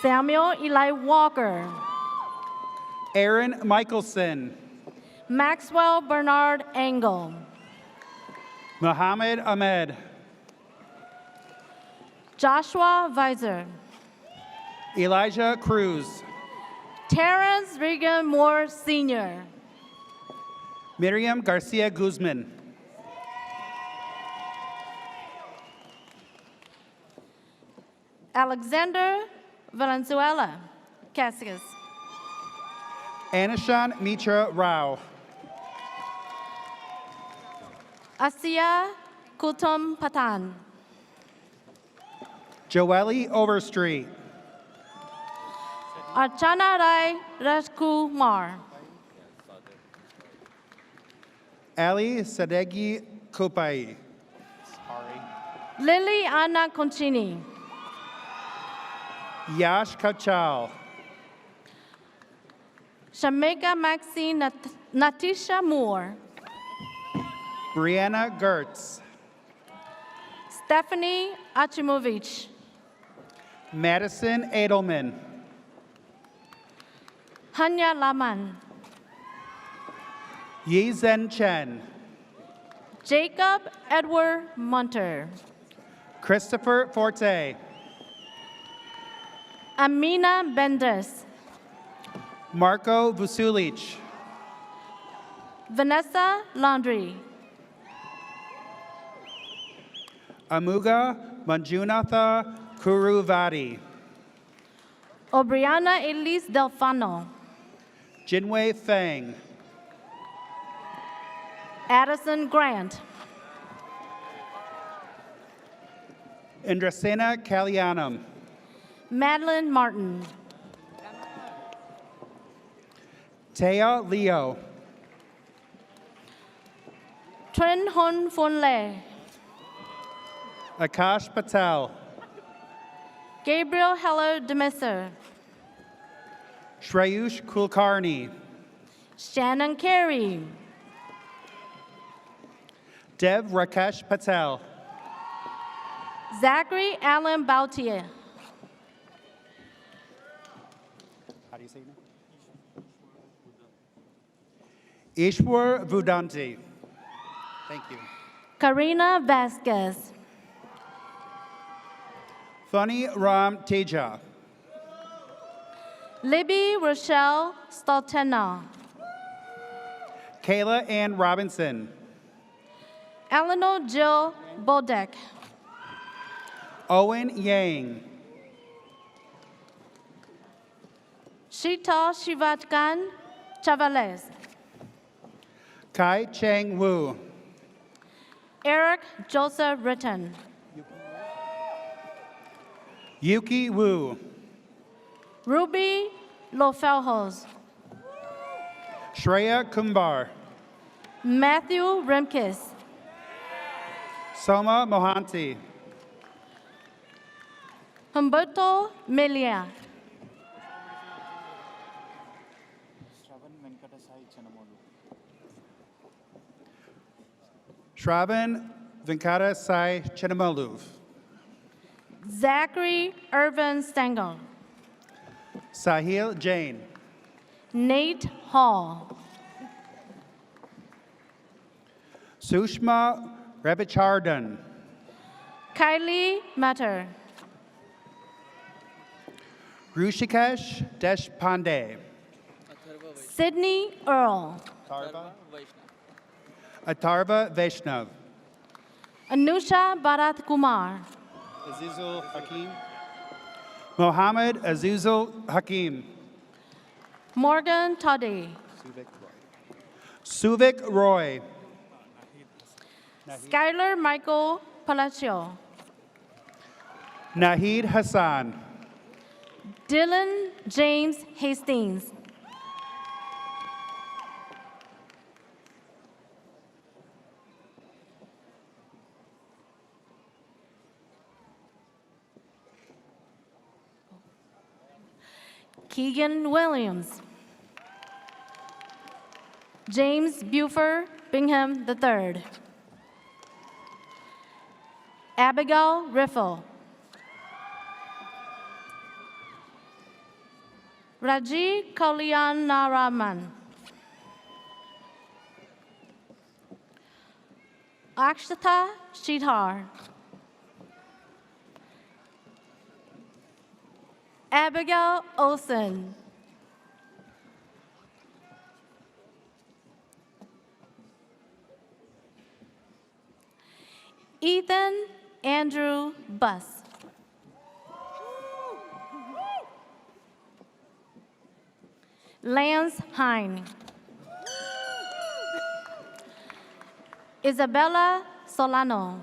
Samuel Eli Walker. Aaron Michelson. Maxwell Bernard Engel. Muhammad Ahmed. Joshua Weiser. Elijah Cruz. Terrence Regan Moore Sr. Miriam Garcia Guzman. Alexander Valenzuela Cassius. Anishan Mitra Rao. Asiya Kutum Patan. Joelle Overstreet. Archana Rai Rajkumar. Ali Sadeghi Kopai. Lily Anna Concini. Yash Kachal. Shamika Maxine Natisha Moore. Brianna Gertz. Stephanie Achimovich. Madison Edelman. Hanya Laman. Yizhen Chen. Jacob Edward Munter. Christopher Forte. Amina Benders. Marco Vusulic. Vanessa Laundry. Amuga Manjunatha Kuruvadi. Obriana Elise Delfano. Jinwei Feng. Addison Grant. Indrasena Kalyanam. Madeline Martin. Taya Leo. Trin Hun Phun Le. Akash Patel. Gabriel Heller Demisser. Shreyush Kulkarni. Shannon Carey. Dev Rakesh Patel. Zachary Allen Bautier. How do you say your name? Ishwar Vudanti. Thank you. Karina Vasquez. Funny Ram Teja. Libby Rochelle Stoltena. Kayla Ann Robinson. Eleanor Jill Bodek. Owen Yang. Shita Shivatkan Chavales. Kai Cheng Wu. Eric Joseph Britton. Yuki Wu. Ruby Lofelhos. Shreya Kumbar. Matthew Rimkis. Soma Mohanty. Humberto Melia. Shravan Venkata Sai Chinamalu. Zachary Irvin Stengel. Sahil Jain. Nate Hall. Sushma Ravichardan. Kylie Matter. Rushikesh Deshpande. Sydney Earl. Atarva Vaishnav. Anusha Bharat Kumar. Azizul Hakim. Mohammed Azizul Hakim. Morgan Toddy. Suvik Roy. Skylar Michael Palacio. Nahid Hassan. Dylan James Hastings. Keegan Williams. James Buford Bingham III. Abigail Riffle. Raji Kalyanaraman. Akshata Shidhar. Abigail Olson. Ethan Andrew Buss. Lance Hine. Isabella Solano.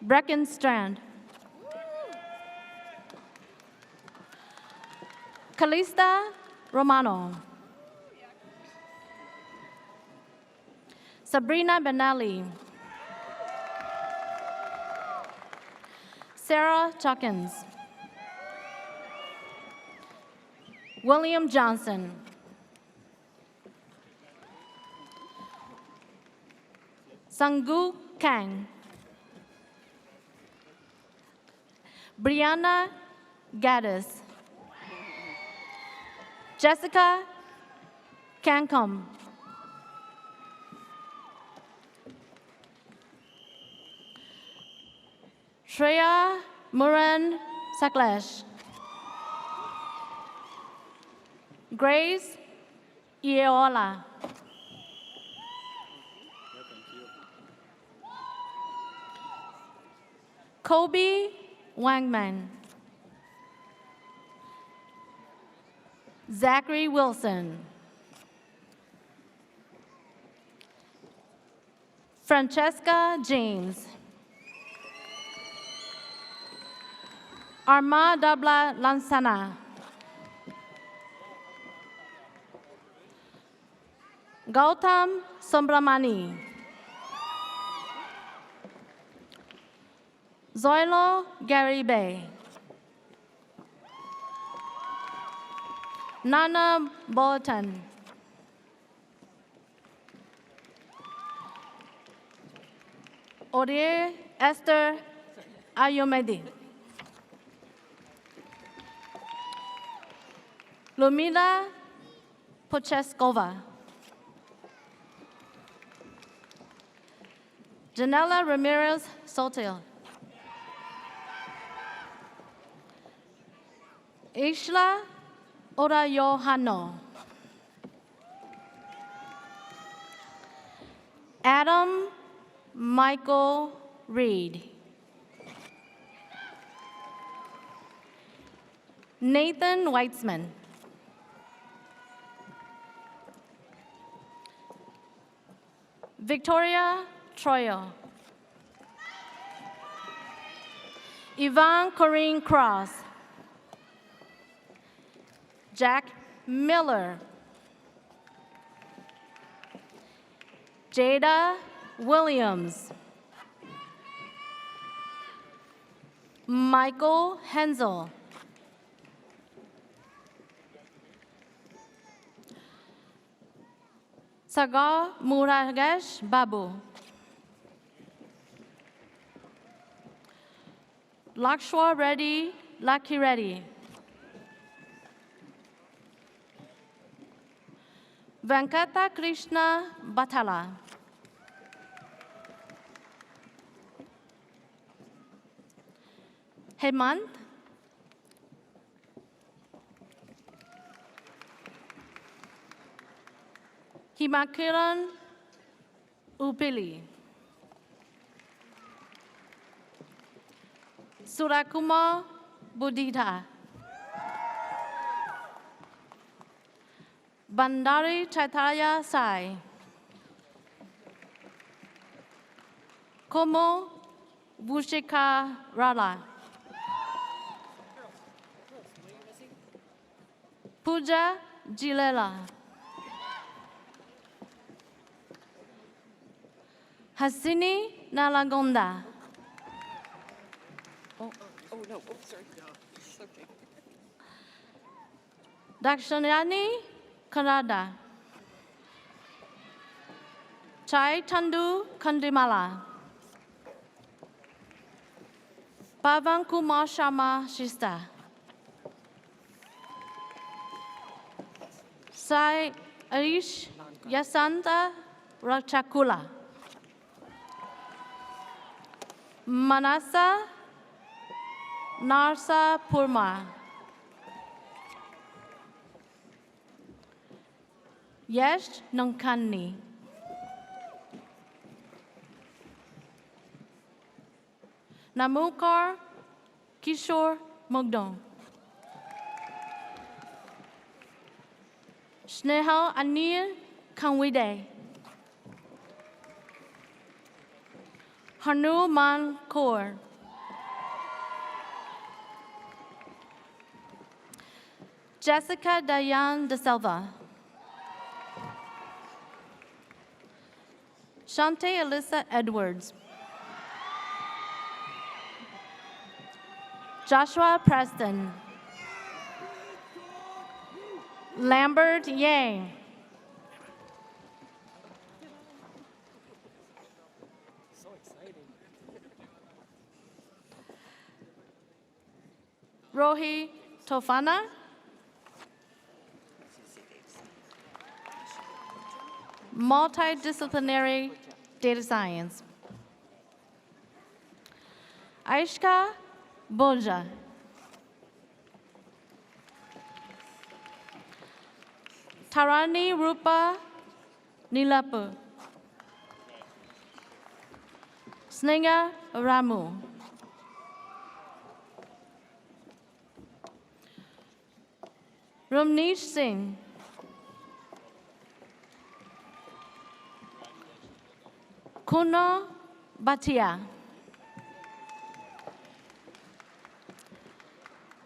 Brecken Strand. Calista Romano. Sabrina Benelli. Sarah Chuckins. William Johnson. Sangu Kang. Brianna Gaddis. Jessica Cancom. Shreya Muran Saklesh. Grace Ieola. Kobe Wangman. Zachary Wilson. Francesca James. Arma Dabla Lansana. Gautam Sombramani. Zoilo Garibe. Nana Bolton. Odir Esther Ayomedi. Lumila Pocheskova. Janela Ramirez Sotil. Ishla Ora Johano. Adam Michael Reed. Nathan Weitzman. Victoria Troyo. Yvonne Corinne Cross. Jack Miller. Jada Williams. Michael Hensel. Sagar Muragesh Babu. Lakshwa Reddy Lucky Reddy. Venkata Krishna Batala. Hemant. Himakiran Upili. Surakumar Budita. Bandari Chaitanya Sai. Komo Vushika Rala. Pooja Jilela. Hasini Nalagonda. Oh no, sorry. Okay. Dakshanayani Kanada. Chai Chandu Kandimala. Pavan Kumar Sharma Shista. Sai Arish Yasanta Rachakula. Manasa Narsa Purma. Yesh Nankani. Namukar Kishore Mugdon. Snehal Anil Kanwide. Hanuman Kaur. Jessica Dayan De Silva. Shante Alyssa Edwards. Joshua Preston. Lambert Yang. So exciting. Rohi Tofana. Multidisciplinary data science. Aishka Bonja. Tarani Rupa Nilapu. Sneha Ramu. Ramneesh Singh. Kuno Bhatia.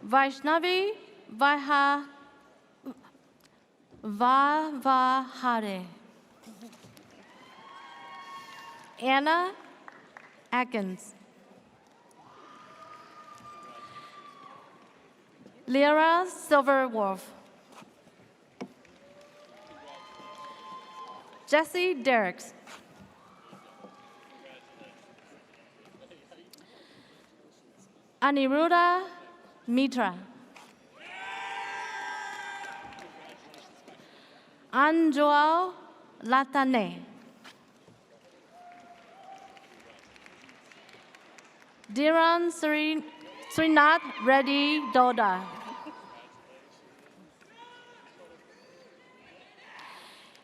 Vaishnavi Vavahare. Anna Atkins. Lyra Silverwolf. Jesse Derricks. Aniruddha Mitra. Anjoao Latane. Dhiran Srinath Reddy Doda.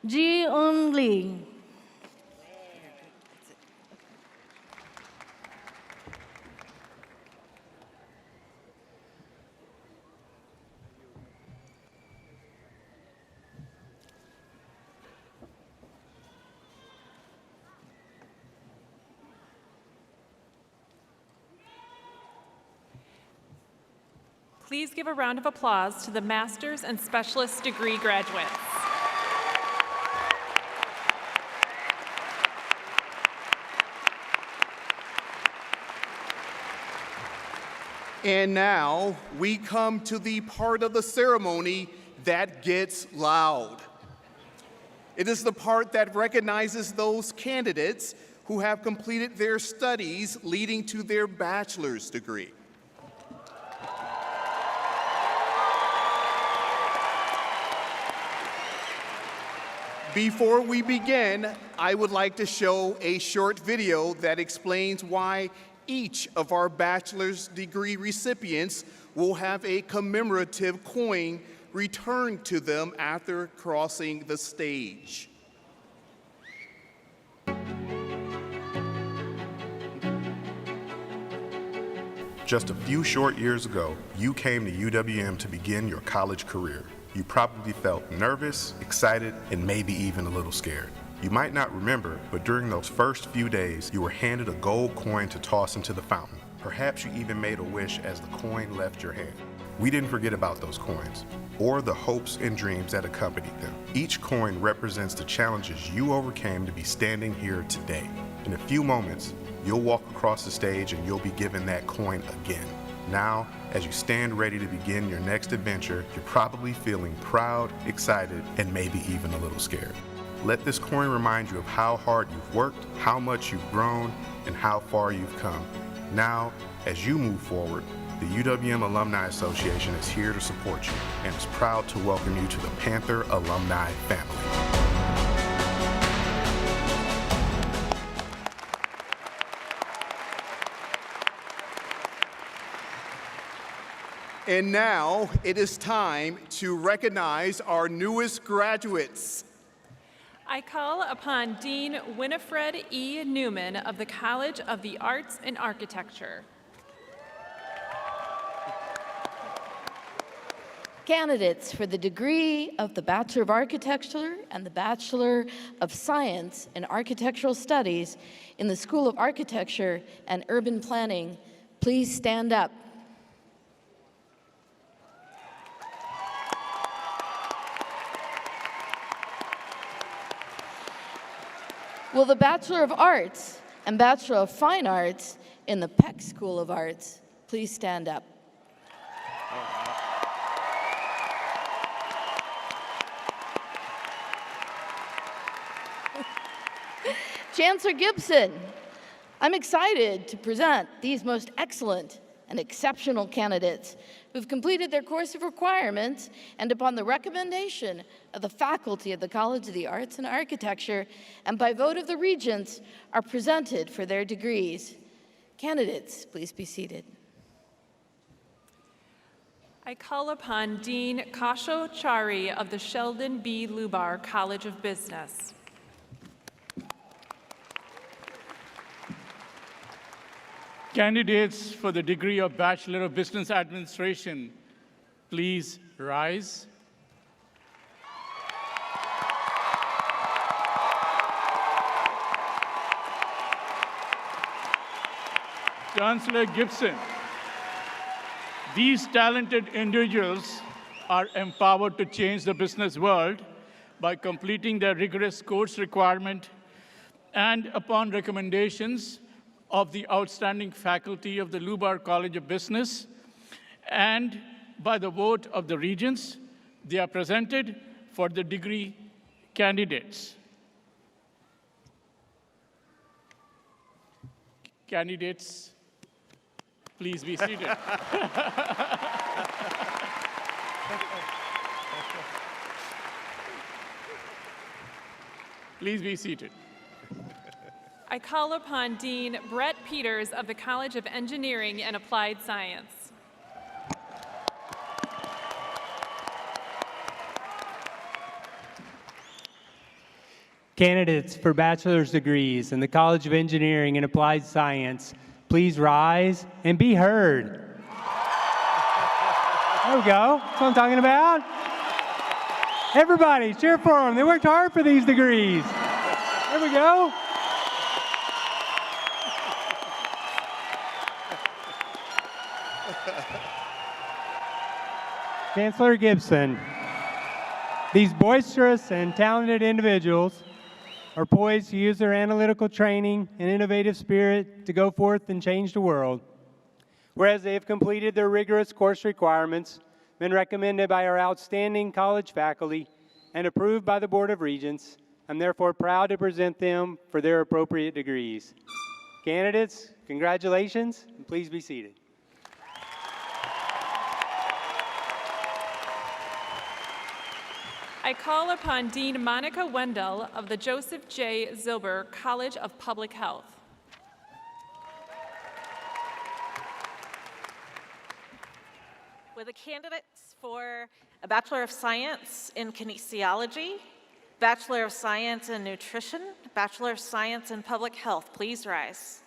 Ji Eun Lee. Please give a round of applause to the master's and specialist degree graduates. And now we come to the part of the ceremony that gets loud. It is the part that recognizes those candidates who have completed their studies leading to their bachelor's degree. Before we begin, I would like to show a short video that explains why each of our bachelor's degree recipients will have a commemorative coin returned to them after crossing the stage. Just a few short years ago, you came to UWM to begin your college career. You probably felt nervous, excited, and maybe even a little scared. You might not remember, but during those first few days, you were handed a gold coin to toss into the fountain. Perhaps you even made a wish as the coin left your hand. We didn't forget about those coins, or the hopes and dreams that accompanied them. Each coin represents the challenges you overcame to be standing here today. In a few moments, you'll walk across the stage and you'll be given that coin again. Now, as you stand ready to begin your next adventure, you're probably feeling proud, excited, and maybe even a little scared. Let this coin remind you of how hard you've worked, how much you've grown, and how far you've come. Now, as you move forward, the UWM Alumni Association is here to support you and is proud to welcome you to the Panther alumni family. And now it is time to recognize our newest graduates. I call upon Dean Winifred E. Newman of the College of the Arts and Architecture. Candidates for the degree of the Bachelor of Architecture and the Bachelor of Science in Architectural Studies in the School of Architecture and Urban Planning, please stand up. Will the Bachelor of Arts and Bachelor of Fine Arts in the Peck School of Arts please stand up? Chancellor Gibson, I'm excited to present these most excellent and exceptional candidates who've completed their course of requirements and upon the recommendation of the faculty of the College of the Arts and Architecture and by vote of the regents are presented for their degrees. Candidates, please be seated. I call upon Dean Kasho Chari of the Sheldon B. Lubar College of Business. Candidates for the degree of Bachelor of Business Administration, please rise. Chancellor Gibson, these talented individuals are empowered to change the business world by completing their rigorous course requirement and upon recommendations of the outstanding faculty of the Lubar College of Business and by the vote of the regents, they are presented for the degree candidates. Candidates, please be seated. Please be seated. I call upon Dean Brett Peters of the College of Engineering and Applied Science. Candidates for bachelor's degrees in the College of Engineering and Applied Science, please rise and be heard. There we go. That's what I'm talking about. Everybody, cheer for them. They worked hard for these degrees. There we go. Chancellor Gibson, these boisterous and talented individuals are poised to use their analytical training and innovative spirit to go forth and change the world. Whereas they have completed their rigorous course requirements, been recommended by our outstanding college faculty, and approved by the Board of Regents, I'm therefore proud to present them for their appropriate degrees. Candidates, congratulations, and please be seated. I call upon Dean Monica Wendell of the Joseph J. Zilber College of Public Health. Will the candidates for a Bachelor of Science in Kinesiology, Bachelor of Science in Nutrition, Bachelor of Science in Public Health, please rise.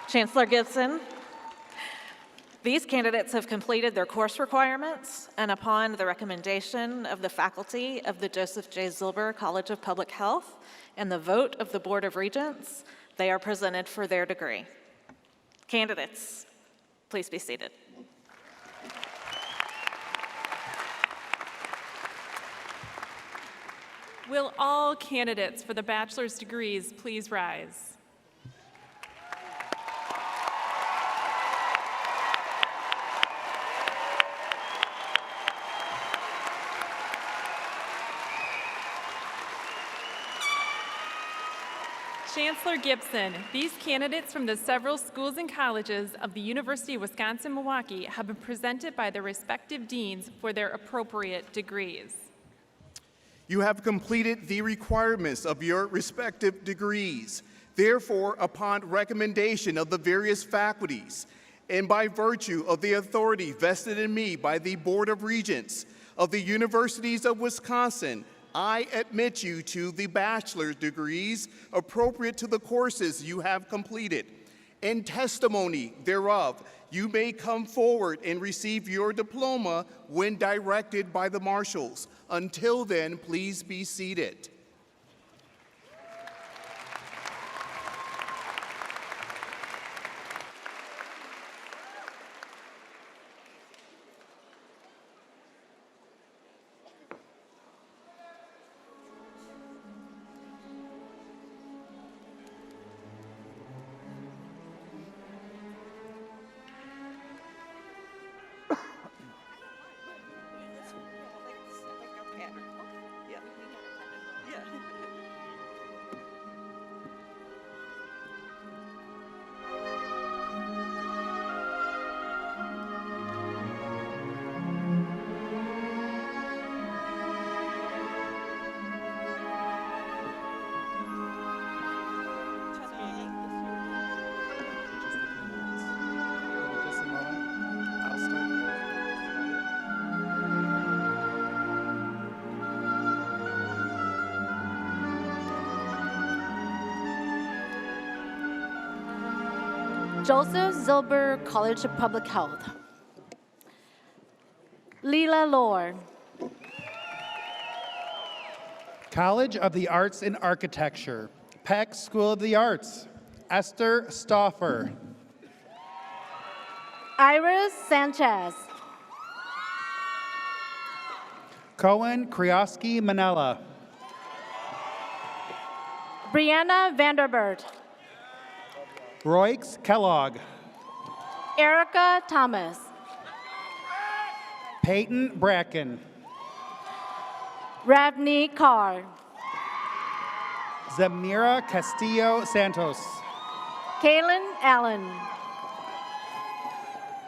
Chancellor Gibson, these candidates have completed their course requirements, and upon the recommendation of the faculty of the Joseph J. Zilber College of Public Health and the vote of the Board of Regents, they are presented for their degree. Candidates, please be seated. Will all candidates for the bachelor's degrees please rise? Chancellor Gibson, these candidates from the several schools and colleges of the University of Wisconsin-Milwaukee have been presented by their respective deans for their appropriate degrees. You have completed the requirements of your respective degrees. Therefore, upon recommendation of the various faculties, and by virtue of the authority vested in me by the Board of Regents of the Universities of Wisconsin, I admit you to the bachelor's degrees appropriate to the courses you have completed. In testimony thereof, you may come forward and receive your diploma when directed by the marshals. Until then, please be seated. Joseph Zilber College of Public Health. Leela Lore. College of the Arts in Architecture, Peck School of the Arts, Esther Stauffer. Iris Sanchez. Cohen Krioski Manella. Brianna Vanderbert. Royx Kellogg. Erica Thomas. Peyton Bracken. Ravni Carr. Zamira Castillo Santos. Kaylin Allen.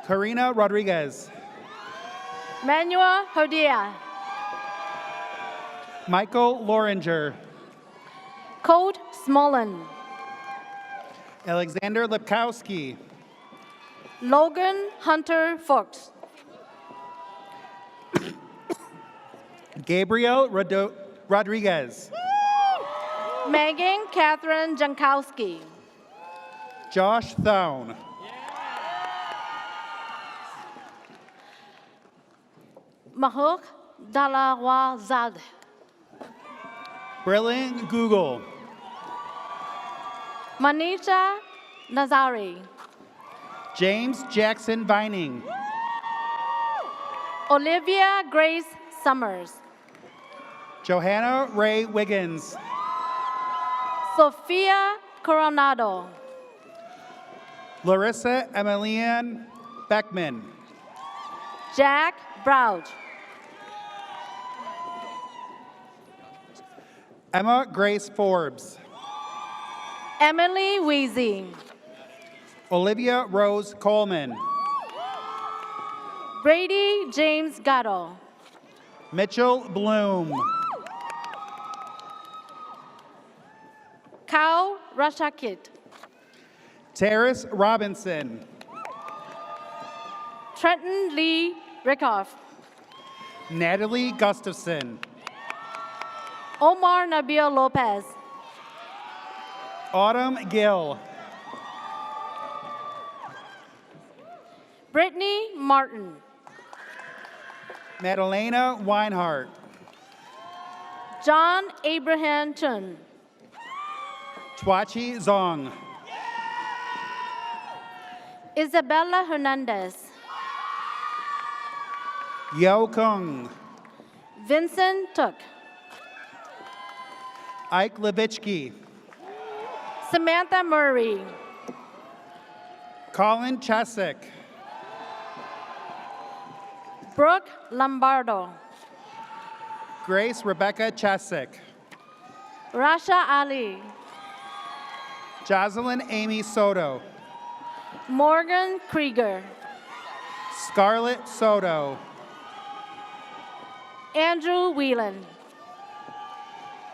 Karina Rodriguez. Manuel Hodia. Michael Loringer. Code Smolin. Alexander Lipkowski. Logan Hunter Fox. Gabriel Rodriguez. Megan Catherine Jankowski. Josh Thone. Mahok Dalawazad. Brilling Google. Manisha Nazari. James Jackson Vining. Olivia Grace Summers. Johanna Ray Wiggins. Sofia Coronado. Larissa Emilian Beckman. Jack Brouch. Emma Grace Forbes. Emily Weezy. Olivia Rose Coleman. Brady James Gatto. Mitchell Bloom. Kyle Rashakit. Terrace Robinson. Trenton Lee Rickoff. Natalie Gustafson. Omar Nabil Lopez. Autumn Gill. Brittany Martin. Madalena Weinhardt. John Abraham Chun. Twachi Zong. Isabella Hernandez. Yo Kung. Vincent Tuk. Ike Levitsky. Samantha Murray. Colin Chesick. Brooke Lombardo. Grace Rebecca Chesick. Rasha Ali. Jocelyn Amy Soto. Morgan Krieger. Scarlett Soto. Andrew Whelan.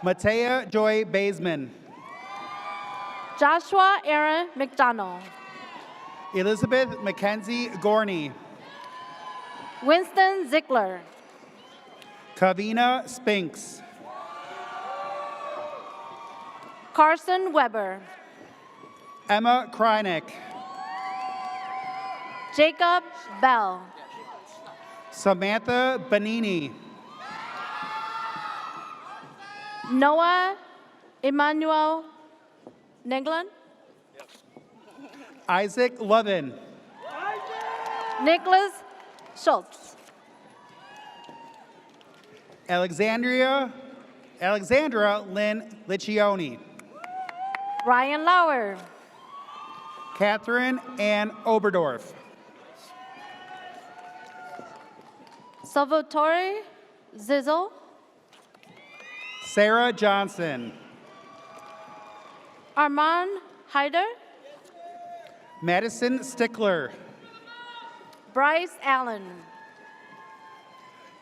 Matea Joy Baseman. Joshua Aaron McDonald. Elizabeth Mackenzie Gorney. Winston Ziegler. Kavina Spinks. Carson Weber. Emma Krynick. Jacob Bell. Samantha Benini. Noah Emmanuel Neglan. Isaac Lovin. Nicholas Schultz. Alexandra Lynn Liccioni. Ryan Lauer. Catherine Ann Oberdorf. Salvatore Zizzle. Sarah Johnson. Armand Hyder. Madison Stickler. Bryce Allen.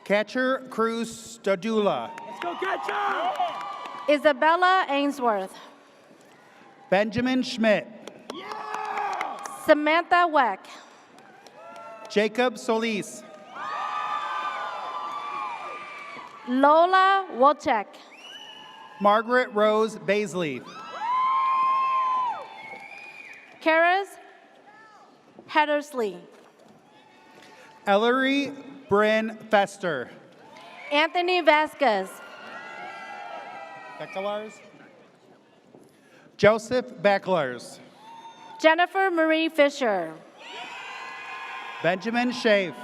Catcher Cruz Stadula. Let's go, Catcher! Isabella Ainsworth. Benjamin Schmidt. Samantha Weck. Jacob Solis. Lola Wojcik. Margaret Rose Baisley. Karis Hattersley. Ellery Bryn Fester. Anthony Vasquez. Beckelars. Joseph Beckelars. Jennifer Marie Fisher. Benjamin Schaaf.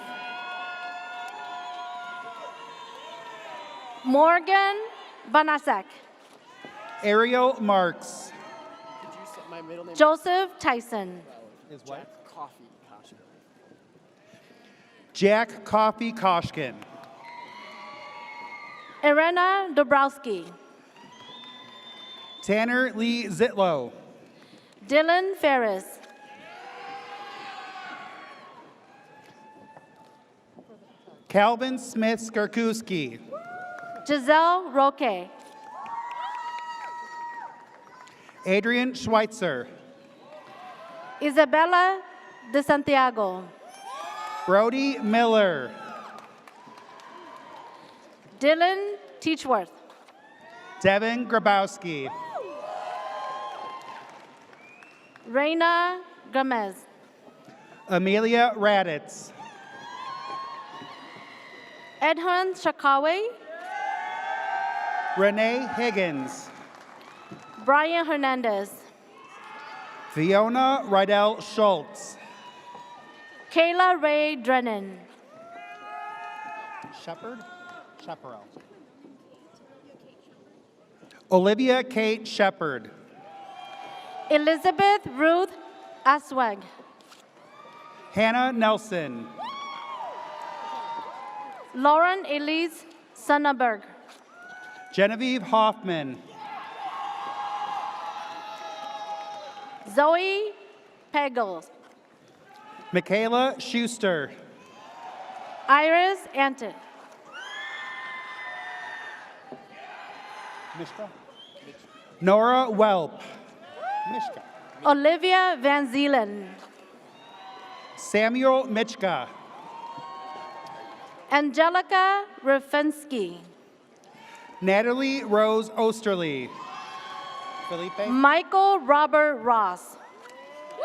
Morgan Banasek. Ariel Marks. Joseph Tyson. His wife? Coffee, Koshka. Jack Coffee Koshkin. Irena Dobrowski. Tanner Lee Zitlow. Dylan Ferris. Calvin Smith Skarkowski. Giselle Roque. Adrian Schweitzer. Isabella De Santiago. Brody Miller. Dylan Teachworth. Devin Grabowski. Reina Gomez. Amelia Raditz. Edhun Shakawe. Renee Higgins. Brian Hernandez. Fiona Rydell Schultz. Kayla Ray Drennan. Shepard? Chaparral. Olivia Kate Shepard. Elizabeth Ruth Aswag. Hannah Nelson. Lauren Elise Sonnenberg. Genevieve Hoffman. Zoe Pagels. Michaela Schuster. Iris Anton. Mishka. Nora Welp. Mishka. Olivia Van Zeelen. Samuel Michka. Angelica Rafensky. Natalie Rose Osterly. Felipe. Michael Robert Ross.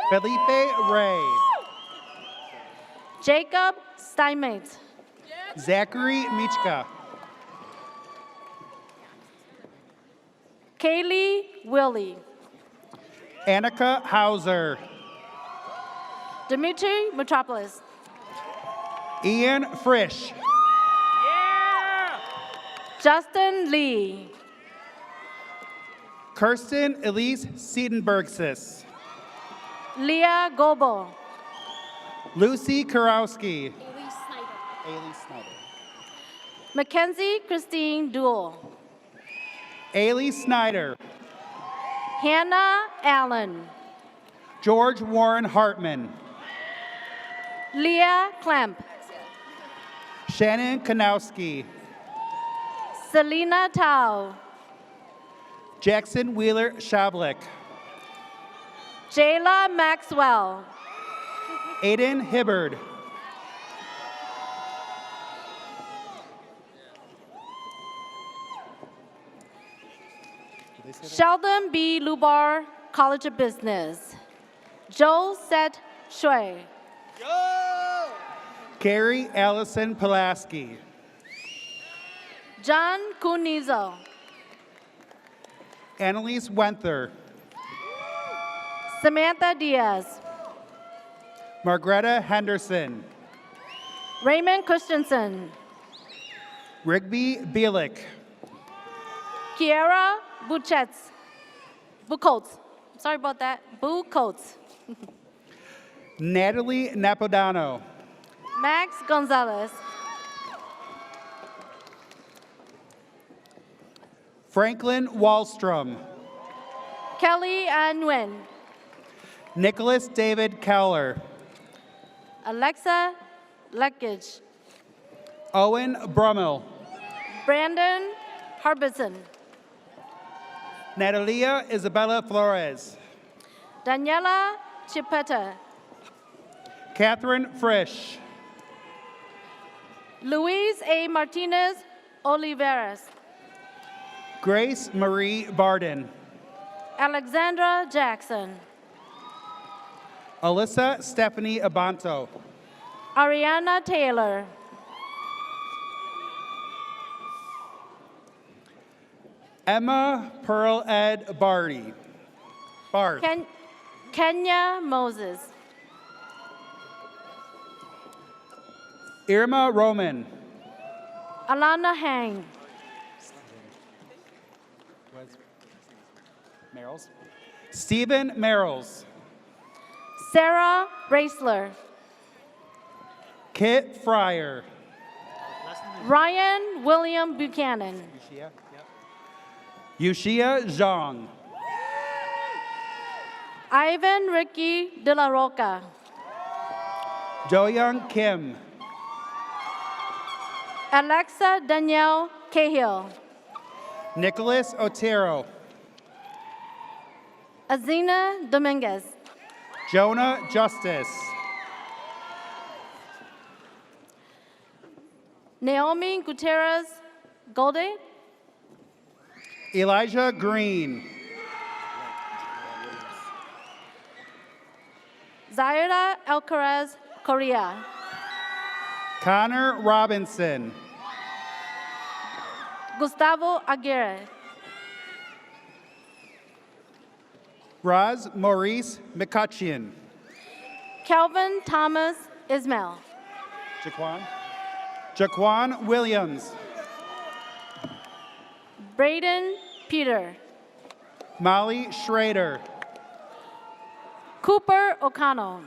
Felipe Ray. Jacob Steinmetz. Zachary Michka. Kaylee Willie. Annika Hauser. Dimitri Metropolis. Ian Frisch. Justin Lee. Kirsten Elise Siedenbergsis. Leah Gobo. Lucy Karowski. Ailey Snyder. Mackenzie Christine Duell. Ailey Snyder. Hannah Allen. George Warren Hartman. Leah Klemp. Shannon Kanowski. Selena Tao. Jackson Wheeler Shavlik. Jayla Maxwell. Aiden Hibbard. Sheldon B. Lubar, College of Business. Joe Set Shui. Carrie Allison Pulaski. John Kunizo. Annalise Wenther. Samantha Diaz. Margreta Henderson. Raymond Christensen. Rigby Bielik. Kiara Buchetz. Buchholz. Sorry about that. Buchholz. Natalie Napodano. Max Gonzalez. Franklin Wallstrom. Kelly Ann Nguyen. Nicholas David Keller. Alexa Leckage. Owen Brummel. Brandon Harbison. Natalia Isabella Flores. Daniela Chipeta. Catherine Frisch. Luis A. Martinez Oliveras. Grace Marie Barden. Alexandra Jackson. Alyssa Stephanie Abanto. Ariana Taylor. Emma Pearl Ed Barty. Bard. Kenya Moses. Irma Roman. Alana Hang. Merrills. Stephen Merrills. Sarah Raisler. Kit Fryer. Ryan William Buchanan. Yushia Zhang. Ivan Ricky De La Roca. Doyoung Kim. Alexa Danielle Cahill. Nicholas Otero. Azina Dominguez. Jonah Justice. Naomi Gutierrez Golde. Elijah Green. Zaira Alcaraz Correa. Connor Robinson. Gustavo Aguirre. Raz Maurice McCutcheon. Kelvin Thomas Ismail. Jaquan Williams. Braden Peter. Molly Schrader. Cooper O'Connell.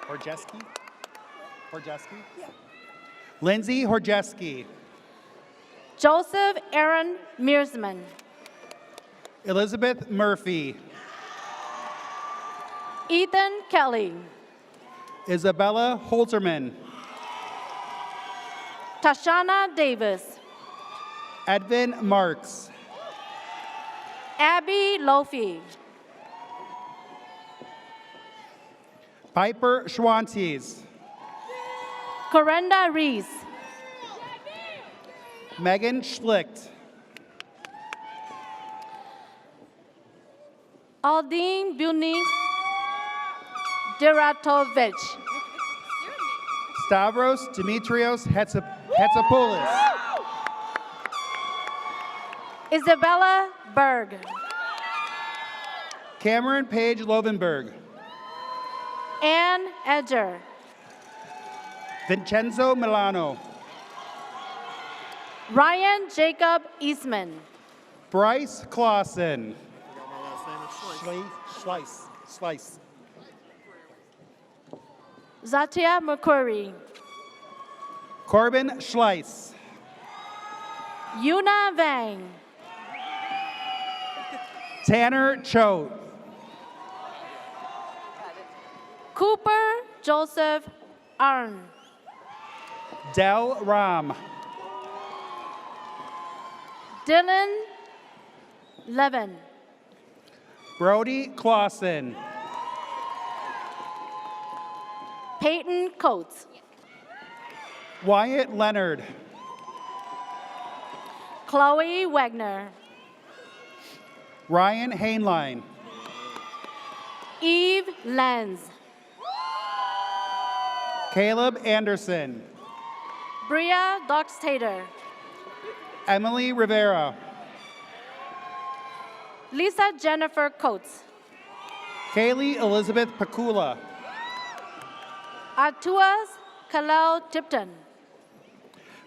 Horjeski? Lindsay Horjeski. Joseph Aaron Mearsman. Elizabeth Murphy. Ethan Kelly. Isabella Holterman. Tashana Davis. Edvin Marks. Abby Lofi. Piper Schwantes. Corenda Reese. Megan Schlicht. Aldine Buni Deratovich. Stavros Dimitrios Hetzopoulos. Isabella Berg. Cameron Page Lovenberg. Ann Edger. Vincenzo Milano. Ryan Jacob Eastman. Bryce Clausen. Slice. Zatia McCurry. Corbin Schleiss. Yuna Vang. Tanner Choate. Cooper Joseph Arn. Del Ram. Dylan Levin. Brody Clausen. Peyton Coates. Wyatt Leonard. Chloe Wagner. Ryan Hainline. Eve Lenz. Caleb Anderson. Bria Doxtater. Emily Rivera. Lisa Jennifer Coates. Kaylee Elizabeth Pakula. Atuas Kalel Tipton.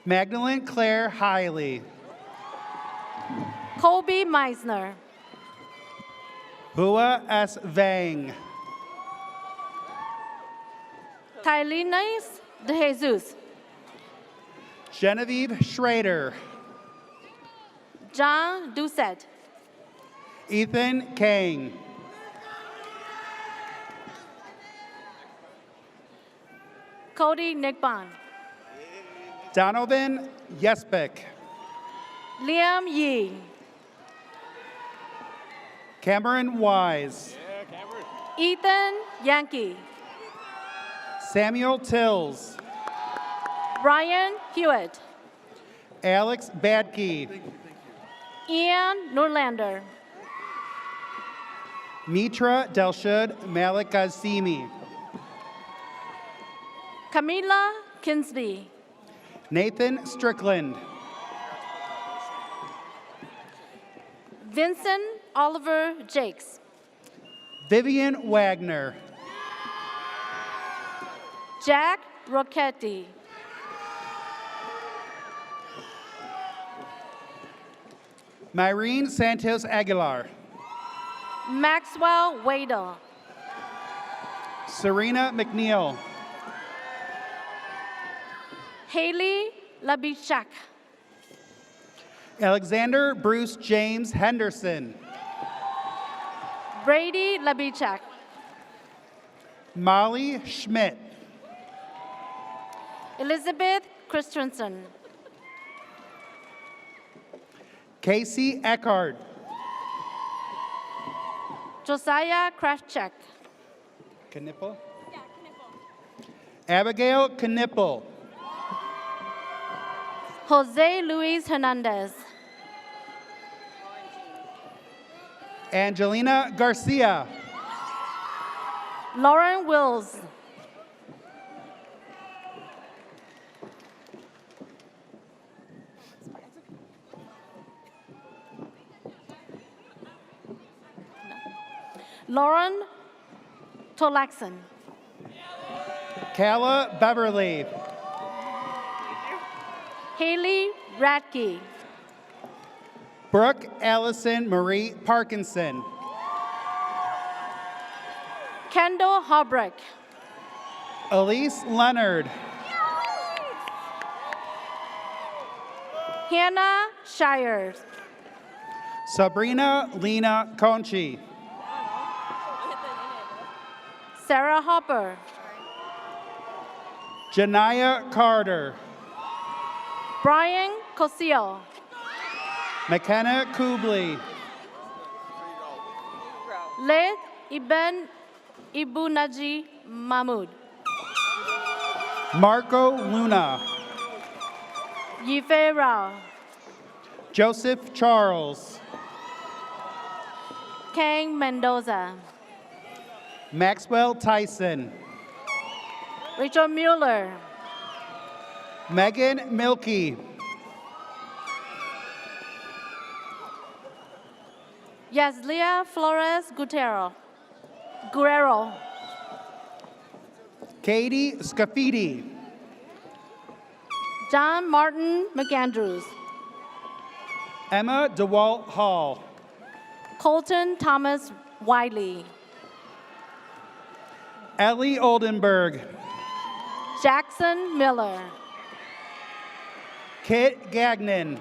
Magdalene Claire Hiley. Colby Meisner. Hua S. Vang. Tylinis De Jesus. Genevieve Schrader. John Doucette. Ethan Kang. Cody Nickbon. Donovan Yespik. Liam Yee. Cameron Wise. Ethan Yankee. Samuel Tills. Brian Hewitt. Alex Badke. Ian Norlander. Mitra Delshud Malik Gazimi. Camila Kinsby. Nathan Strickland. Vincent Oliver Jakes. Vivian Wagner. Jack Rocchetti. Myrene Santos Aguilar. Maxwell Wadle. Serena McNeil. Haley Labichak. Alexander Bruce James Henderson. Brady Labichak. Molly Schmidt. Elizabeth Christensen. Casey Eckhart. Josiah Krafchek. Knipple? Abigail Knipple. Jose Luis Hernandez. Angelina Garcia. Lauren Wills. Lauren Tolaxon. Kala Beverly. Haley Radke. Brooke Allison Marie Parkinson. Kendall Hobreck. Elise Leonard. Hannah Shires. Sabrina Lena Conchi. Sarah Hopper. Janaya Carter. Brian Cosio. McKenna Kubli. Led Ibn Ibunaji Mahmoud. Marco Luna. Yife Rao. Joseph Charles. Kang Mendoza. Maxwell Tyson. Rachel Mueller. Megan Milkey. Yaslia Flores Guerrero. Katie Scafidi. John Martin McAndrews. Emma DeWalt Hall. Colton Thomas Wiley. Ellie Oldenburg. Jackson Miller. Kit Gagnon.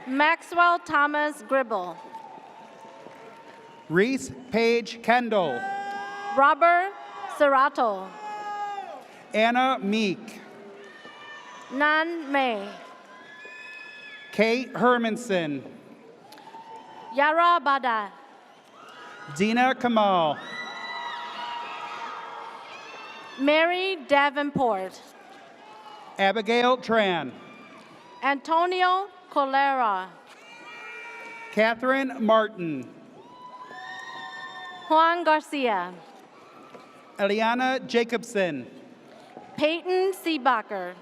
Maxwell Thomas Gribble. Reese Page Kendall. Robert Serato. Anna Meek. Nan May. Kate Hermanson. Yara Bada. Dina Kamal. Mary Davenport. Abigail Tran. Antonio Colera. Catherine Martin. Juan Garcia. Eliana Jacobson. Peyton Seebacher.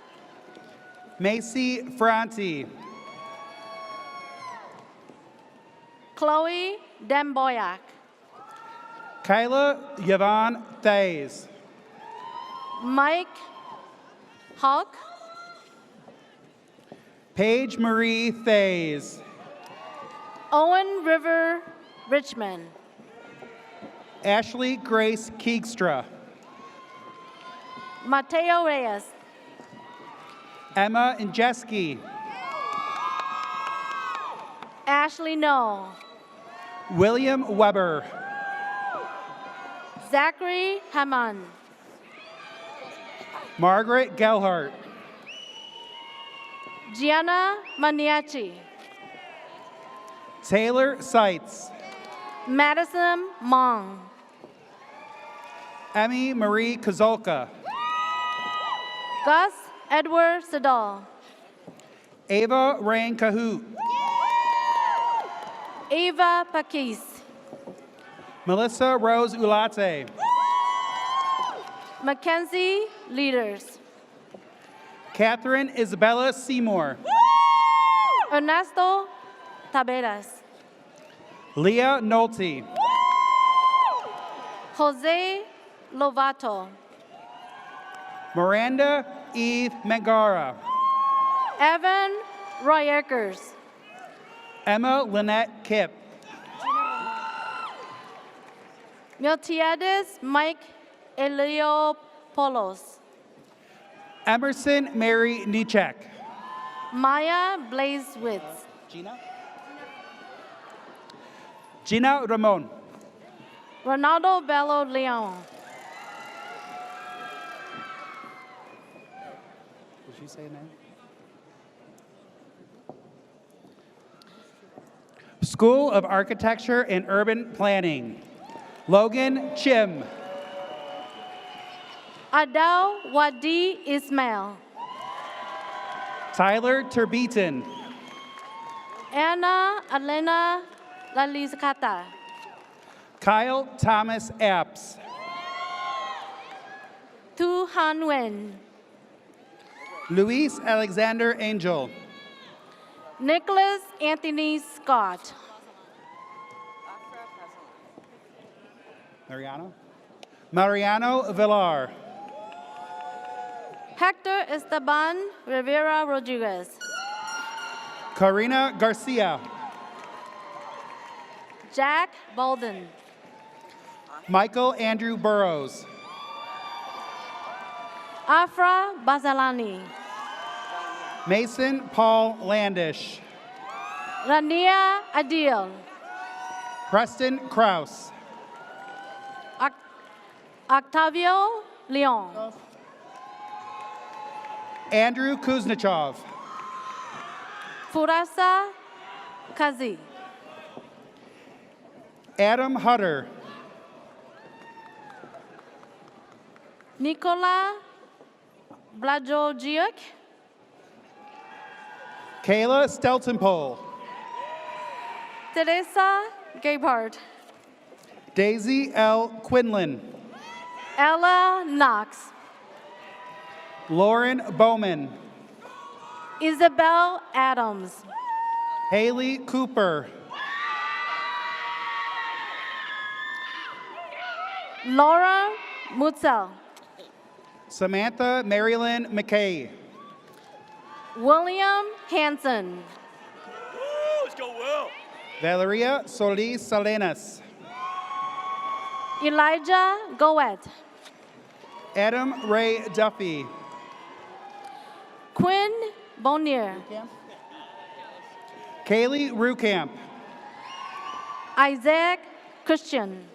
Macy Franti. Chloe Demboyak. Kyla Yvonne Thays. Mike Hawk. Paige Marie Thays. Owen River Richmond. Ashley Grace Keegstra. Mateo Reyes. Emma Injeski. Ashley No. William Weber. Zachary Haman. Margaret Gelhart. Gianna Maniaci. Taylor Seitz. Madison Mong. Emmy Marie Kozolka. Gus Edward Sedal. Ava Rain Cahoot. Ava Pakis. Melissa Rose Ulate. Mackenzie Leaders. Catherine Isabella Seymour. Ernesto Taberas. Leah Nolte. Jose Lovato. Miranda Eve Megara. Evan Royerkers. Emma Lynette Kipp. Miltiades Mike Eliopolos. Emerson Mary Nichek. Maya Blazewitz. Gina Ramon. Ronaldo Bello Leon. Did she say a name? School of Architecture and Urban Planning. Logan Chim. Adel Wadi Ismail. Tyler Terbeaton. Anna Elena Lalizcata. Kyle Thomas Apps. Tu Han Nguyen. Luis Alexander Angel. Nicholas Anthony Scott. Mariano Villar. Hector Esteban Rivera Rodriguez. Karina Garcia. Jack Bolden. Michael Andrew Burrows. Afra Bazalani. Mason Paul Landish. Rania Adil. Preston Kraus. Octavio Leon. Andrew Kuznechov. Furasa Kazi. Adam Hutter. Nikola Blajojiuk. Kayla Steltenpole. Teresa Gebhardt. Daisy L. Quinlan. Ella Knox. Lauren Bowman. Isabel Adams. Haley Cooper. Laura Mutzel. Samantha Marilyn McKay. William Hanson. Let's go, Will. Valeria Solis Salinas. Elijah Goet. Adam Ray Duffy. Quinn Bonnier. Kaylee Rukamp. Isaac Christian.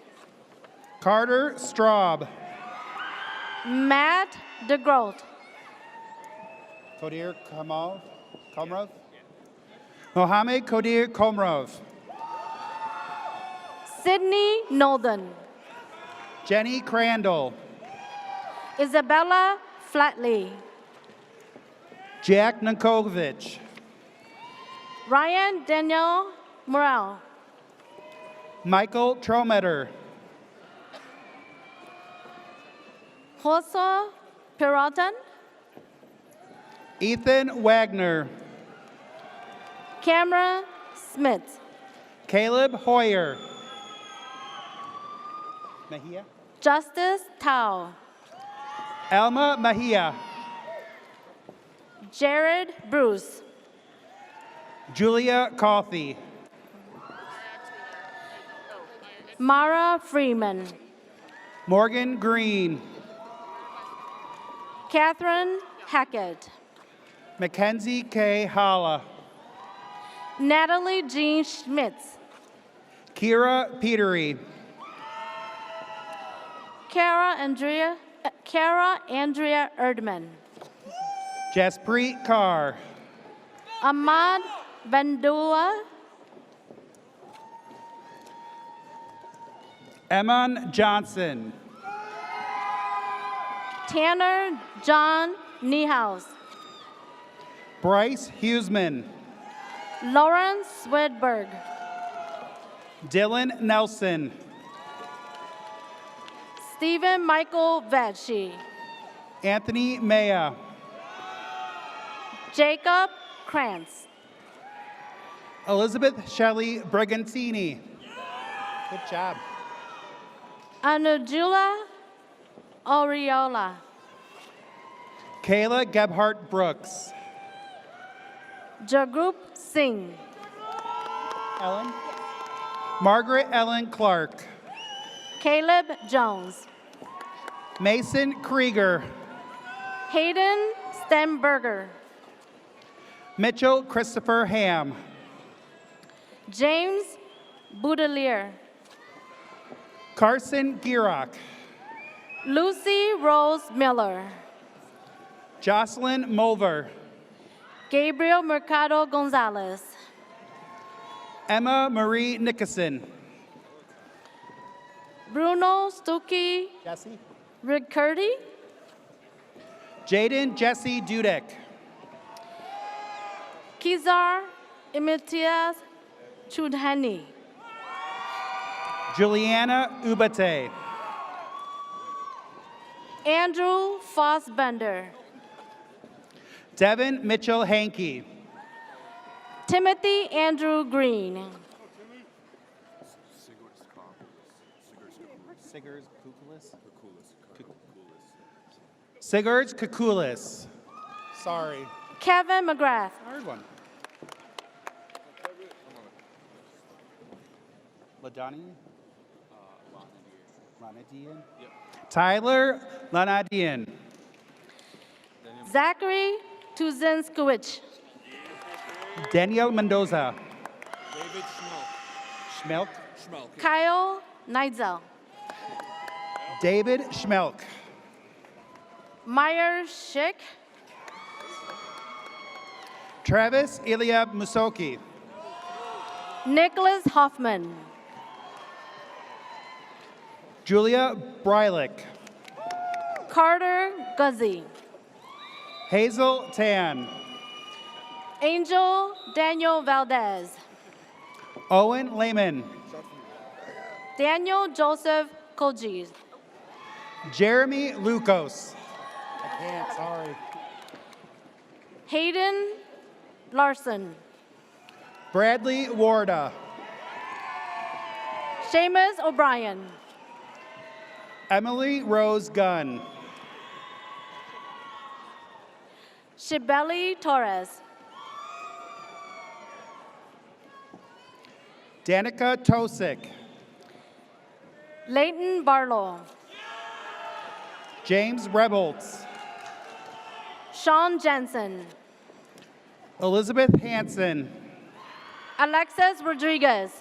Carter Straub. Matt DeGroat. Kodir Komrov. Mohammed Kodir Komrov. Sydney Nolden. Jenny Crandall. Isabella Flatley. Jack Nankovich. Ryan Daniel Morel. Michael Trometer. Jose Peraltan. Ethan Wagner. Cameron Smith. Caleb Hoyer. Mejia. Justice Tao. Alma Mejia. Jared Bruce. Julia Coffey. Mara Freeman. Morgan Green. Catherine Hackett. Mackenzie K. Holla. Natalie Jean Schmitz. Kira Petery. Kara Andrea Erdman. Jaspreet Carr. Ahmad Bandua. Eman Johnson. Tanner John Niehaus. Bryce Huseman. Lawrence Swedberg. Dylan Nelson. Stephen Michael Vetschi. Anthony Maya. Jacob Krantz. Elizabeth Shelley Brigantini. Good job. Anujula Oriola. Kayla Gebhart Brooks. Jagrup Singh. Ellen. Margaret Ellen Clark. Caleb Jones. Mason Krieger. Hayden Stenberger. Mitchell Christopher Ham. James Boudelier. Carson Gierock. Lucy Rose Miller. Jocelyn Mulver. Gabriel Mercado Gonzalez. Emma Marie Nickerson. Bruno Stuckey Jesse. Ricurti. Jaden Jesse Dudek. Kizar Imitiaz Chudhani. Juliana Ubate. Andrew Fossbender. Devin Mitchell Hankey. Timothy Andrew Green. Sigurds Kukulis. Sorry. Kevin McGrath. Hard one. Ladani? Lanadian? Tyler Lanadian. Zachary Tuzinskiewicz. Daniel Mendoza. David Schmelk. Kyle Neitzel. David Schmelk. Meyer Schick. Travis Eliab Musoki. Nicholas Hoffman. Julia Breilich. Carter Guzzi. Hazel Tan. Angel Daniel Valdez. Owen Lehman. Daniel Joseph Koji. Jeremy Lucas. I can't, sorry. Hayden Larson. Bradley Warda. Seamus O'Brien. Emily Rose Gunn. Shibeli Torres. Danica Tosick. Leighton Barlow. James Rebholz. Sean Jensen. Elizabeth Hanson. Alexis Rodriguez.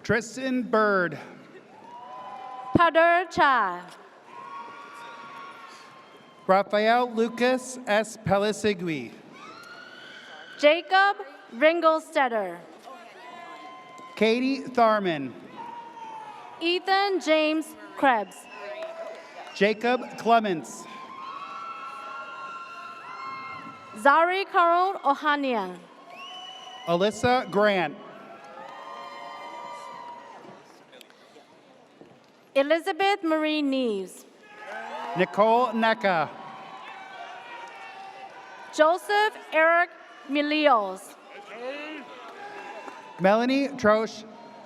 Tristan Bird. Pader Cha. Rafael Lucas S. Pelisigui. Jacob Ringelstetter. Katie Tharman. Ethan James Krebs. Jacob Clements. Zari Karol Ohanian. Alyssa Grant. Elizabeth Marie Neves. Nicole Necka. Joseph Eric Milios. Melanie Trosh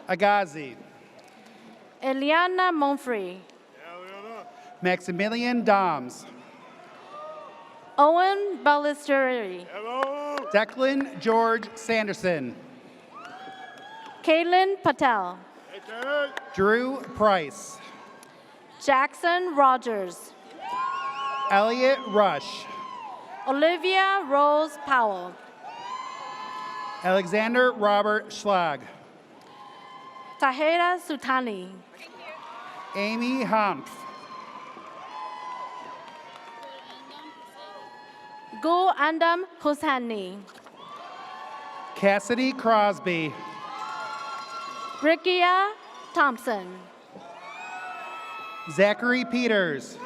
Agazi. Eliana Monfrey. Maximilian Doms. Owen Ballesteri. Declan George Sanderson. Caitlin Patel. Drew Price. Jackson Rogers. Elliot Rush. Olivia Rose Powell. Alexander Robert Schlag. Tahira Sutani. Amy Humph. Gu Andam Husani. Cassidy Crosby. Rikia Thompson. Zachary Peters.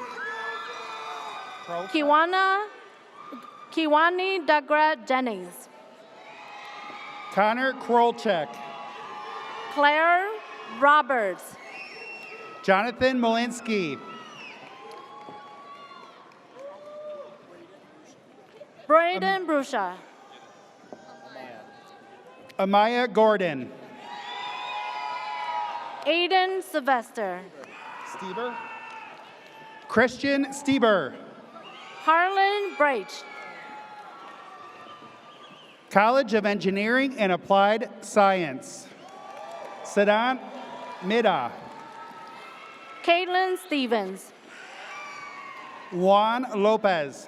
Kiwani Dagra Jennings. Connor Krolchek. Claire Roberts. Jonathan Molinsky. Braden Brusha. Amaya Gordon. Aiden Sylvester. Stieber. Christian Stieber. Harlan Breich. College of Engineering and Applied Science. Siddhant Midha. Caitlin Stevens. Juan Lopez.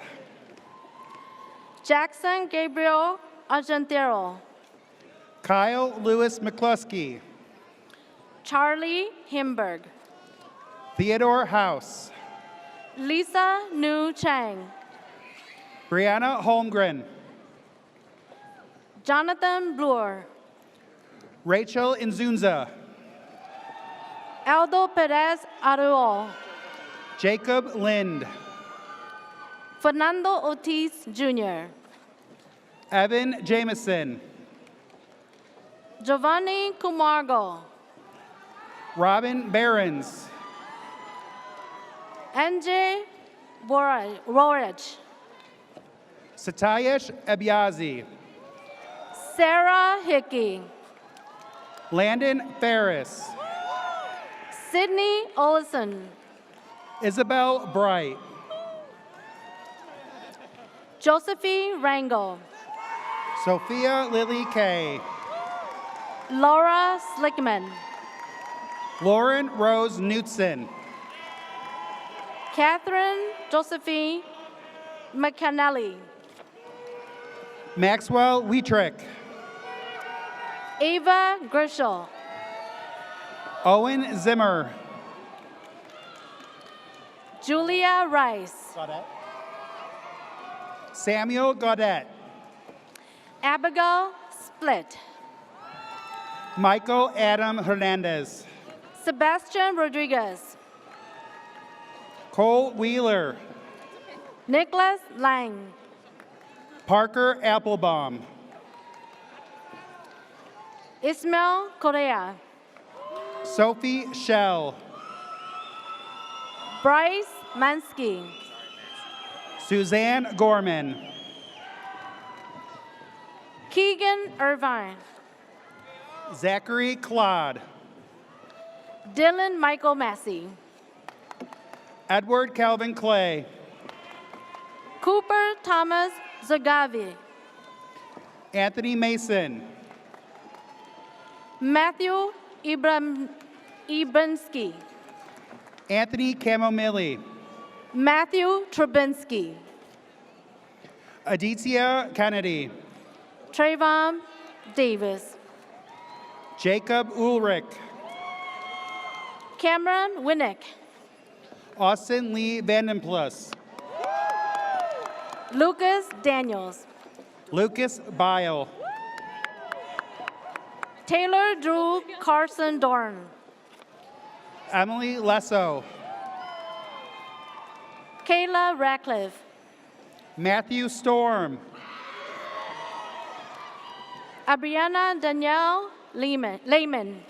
Jackson Gabriel Argentero. Kyle Lewis McCluskey. Charlie Himberg. Theodore House. Lisa Nu Chang. Brianna Holmgren. Jonathan Bloor. Rachel Inzunza. Aldo Perez Aruol. Jacob Lind. Fernando Ortiz Jr. Evan Jameson. Giovanni Camargo. Robin Behrens. NJ Rorich. Satayesh Abiazi. Sarah Hickey. Landon Ferris. Sydney Olson. Isabel Bright. Josephine Rango. Sophia Lily Kay. Laura Slickman. Lauren Rose Knutson. Catherine Josephine McAnally. Maxwell Wietrick. Ava Gershel. Owen Zimmer. Julia Rice. Samuel Gaudette. Abigail Split. Michael Adam Hernandez. Sebastian Rodriguez. Cole Wheeler. Nicholas Lang. Parker Applebaum. Ismael Correa. Sophie Shell. Bryce Mansky. Suzanne Gorman. Keegan Irvine. Zachary Claude. Dylan Michael Massey. Edward Calvin Clay. Cooper Thomas Zagavi. Anthony Mason. Matthew Ibransky. Anthony Camomilli. Matthew Trubinsky. Aditya Kennedy. Trayvon Davis. Jacob Ulrich. Cameron Winnick. Austin Lee Vandenplus. Lucas Daniels. Lucas Bile. Taylor Drew Carson Dorn. Emily Lesso. Kayla Ratcliffe. Matthew Storm. Abriana Danielle Lehman.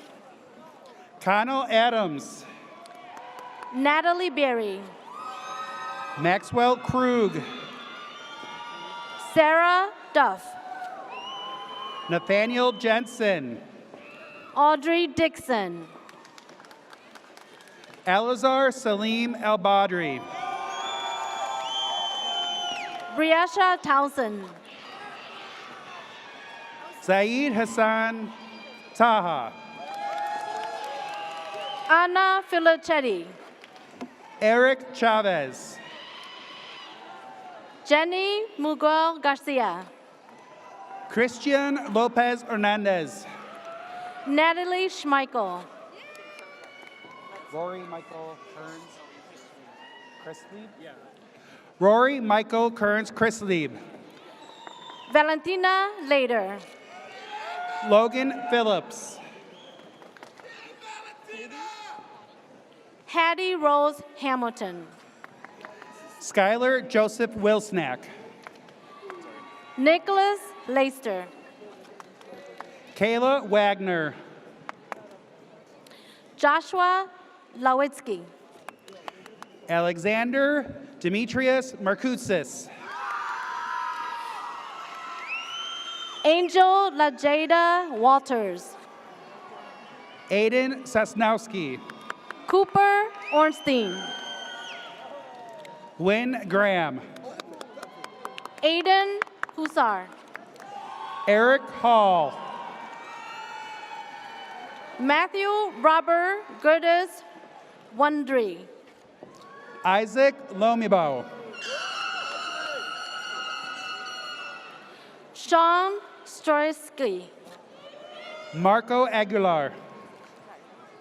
Connell Adams. Natalie Berry. Maxwell Krug. Sarah Duff. Nathaniel Jensen. Audrey Dixon. Alazar Salim El Badri. Briasha Townsend. Saeed Hassan Taha. Anna Filicetti. Eric Chavez. Jenny Miguel Garcia. Christian Lopez Hernandez. Natalie Schmeichel. Rory Michael Kearns. Chris Lieb? Yeah. Rory Michael Kearns Chris Lieb. Valentina Lader. Logan Phillips. Hattie Rose Hamilton. Skylar Joseph Wilsnack. Nicholas Leister. Kayla Wagner. Joshua Lawitsky. Alexander Demetrius Markoutsis. Angel Lajada Walters. Aiden Sosnowski. Cooper Ornstein. Wynn Graham. Aiden Husar. Eric Hall. Matthew Robert Gerdes Wondry. Isaac Lomibo. Sean Stroisky. Marco Aguilar.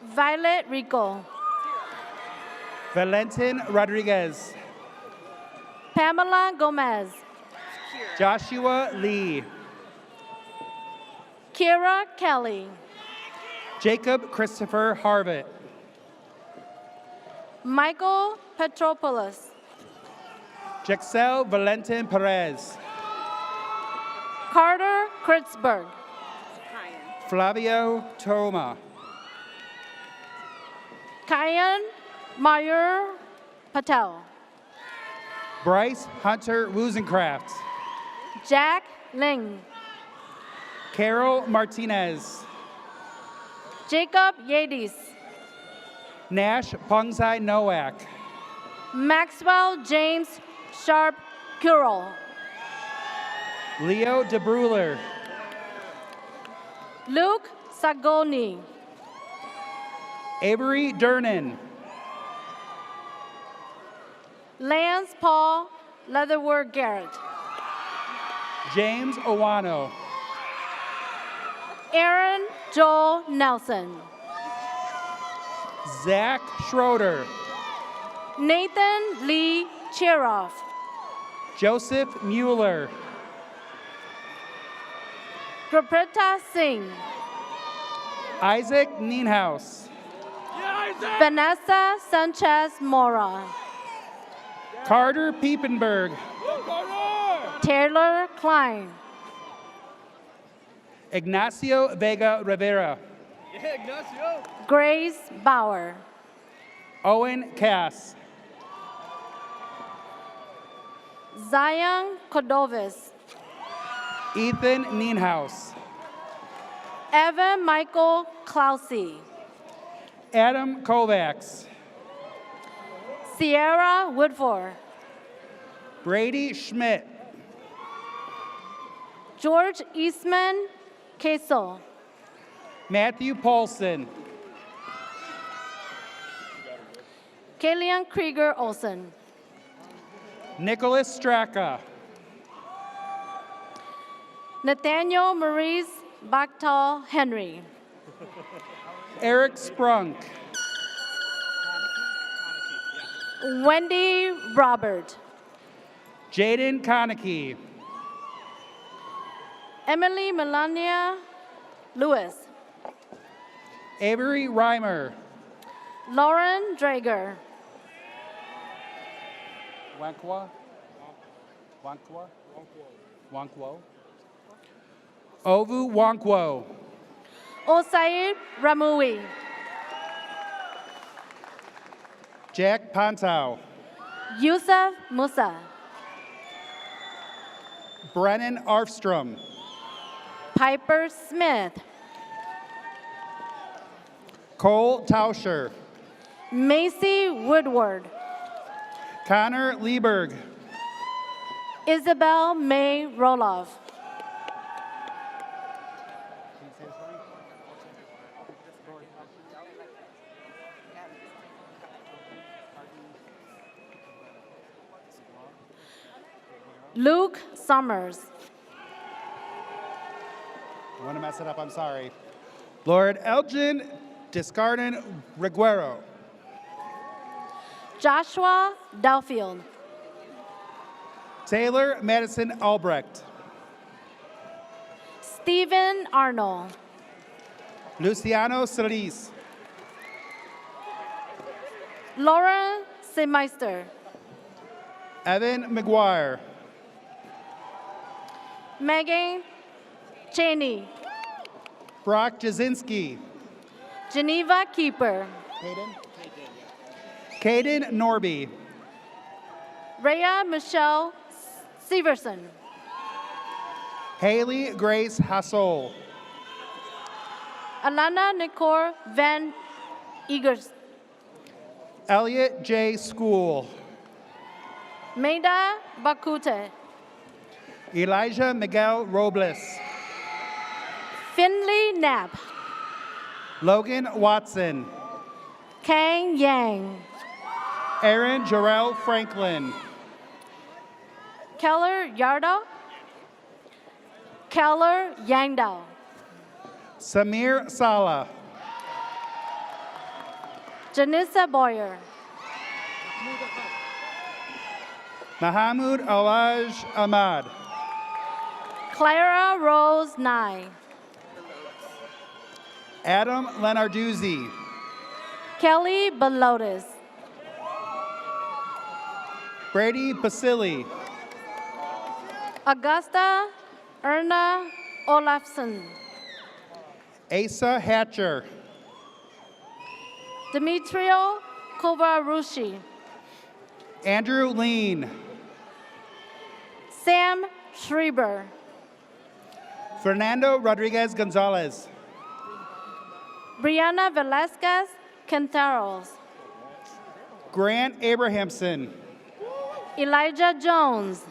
Violet Rico. Valentin Rodriguez. Pamela Gomez. Joshua Lee. Kira Kelly. Jacob Christopher Harvett. Michael Petropoulos. Jaxel Valentin Perez. Carter Kritzberg. Flavio Toma. Kayan Mayur Patel. Bryce Hunter Woozencraft. Jack Ling. Carol Martinez. Jacob Yadis. Nash Pongzai Nowak. Maxwell James Sharp Curl. Leo DeBruler. Luke Sagoni. Avery Durnan. Lance Paul Leatherwood Garrett. James Owano. Aaron Joel Nelson. Zach Schroeder. Nathan Lee Cheroff. Joseph Mueller. Gurpreeta Singh. Isaac Nienhaus. Vanessa Sanchez Mora. Carter Piepenberg. Taylor Klein. Ignacio Vega Rivera. Grace Bauer. Owen Cass. Zion Cordovis. Ethan Nienhaus. Evan Michael Clausey. Adam Kovacs. Sierra Woodford. Brady Schmidt. George Eastman Queso. Matthew Paulson. Killian Krieger Olson. Nicholas Straka. Nathaniel Maurice Bachtal Henry. Eric Sprunk. Wendy Robert. Jaden Konecki. Emily Melania Lewis. Avery Reimer. Lauren Drager. Wankwa. Wankwa. Wankwo. Ovu Wankwo. Osaid Ramui. Jack Pantau. Yusuf Musa. Brennan Arfstrom. Piper Smith. Cole Tauscher. Macy Woodward. Connor Lieberg. Isabel May Roloff. Luke Summers. I want to mess it up, I'm sorry. Lord Elgin Discardin Reguero. Joshua Delfield. Taylor Madison Albrecht. Stephen Arnold. Luciano Solis. Laura Semeister. Evan McGuire. Megan Cheney. Brock Jasinski. Geneva Keeper. Hayden. Caden Norby. Rhea Michelle Severson. Haley Grace Hassol. Alana Nicole Van Egers. Elliot J. School. Maida Bakute. Elijah Miguel Robles. Finley Knapp. Logan Watson. Kang Yang. Aaron Jarrell Franklin. Keller Yarda. Keller Yangdao. Samir Sala. Janissa Boyer. Mahamud Alaj Ahmad. Clara Rose Nye. Adam Lenarduzzi. Kelly Belotis. Brady Basili. Augusta Erna Olafson. Asa Hatcher. Demetrio Kovarushi. Andrew Lean. Sam Schreiber. Fernando Rodriguez Gonzalez. Brianna Velasquez Quinteros. Grant Abrahamson. Elijah Jones.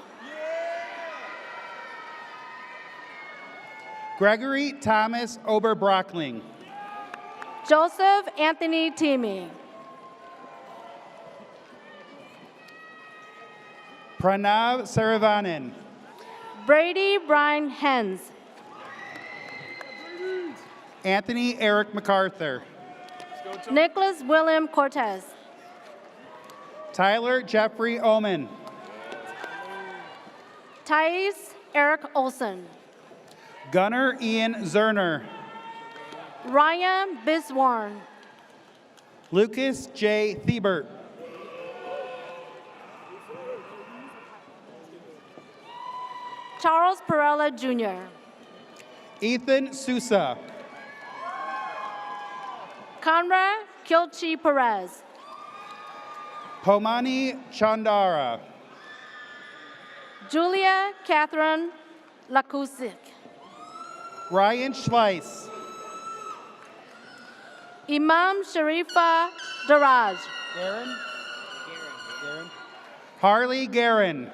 Gregory Thomas Oberbrockling. Joseph Anthony Teamy. Pranav Saravanan. Brady Brian Hens. Anthony Eric MacArthur. Nicholas William Cortez. Tyler Jeffrey Oman. Thais Eric Olson. Gunnar Ian Zerner. Ryan Biswarn. Lucas J. Thiebert. Charles Perella Jr. Ethan Sousa. Conrad Kilchi Perez. Pomani Chandara. Julia Catherine Lakusik. Ryan Schleiss. Imam Sharifa Daraj. Garen. Harley Guerin.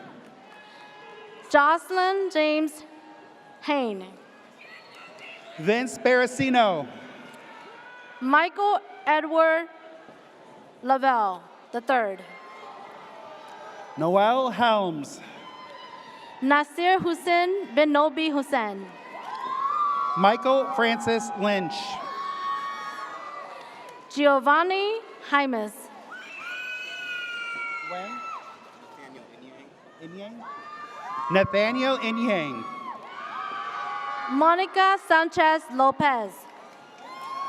Jocelyn James Hain. Vince Baracino. Michael Edward Lavelle III. Noel Helms. Nasir Hussein bin Nobi Hussein. Michael Francis Lynch. Giovanni Jaimes. Nathaniel Inyang. Monica Sanchez Lopez.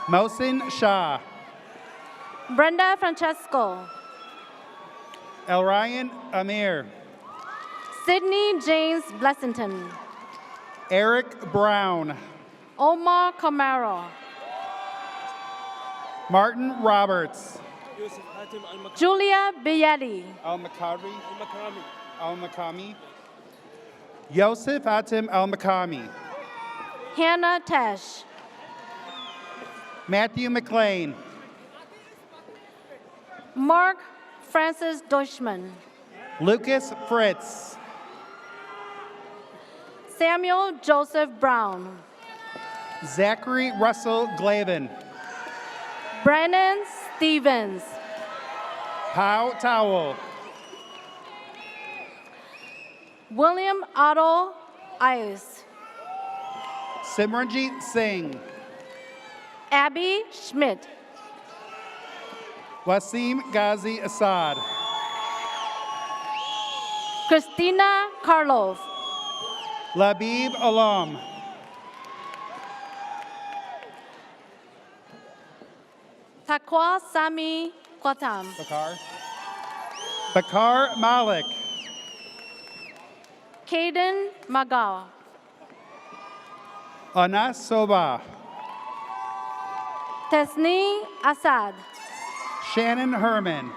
Mohsin Shah. Brenda Francesco. Elryan Amir. Sydney James Blessington. Eric Brown. Omar Camaro. Martin Roberts. Julia Biyetti. Al-Makami. Yosef Atim Al-Makami. Hannah Tesh. Matthew McLean. Mark Francis Deutschman. Lucas Fritz. Samuel Joseph Brown. Zachary Russell Glavin. Brandon Stevens. Pau Towell. William Otto Ice. Simranjit Singh. Abby Schmidt. Wasim Ghazi Assad. Christina Karlov. Labib Alam. Takwa Sami Kwatam. Bakar Malik. Caden Magal. Anas Soba. Tesni Assad. Shannon Herman.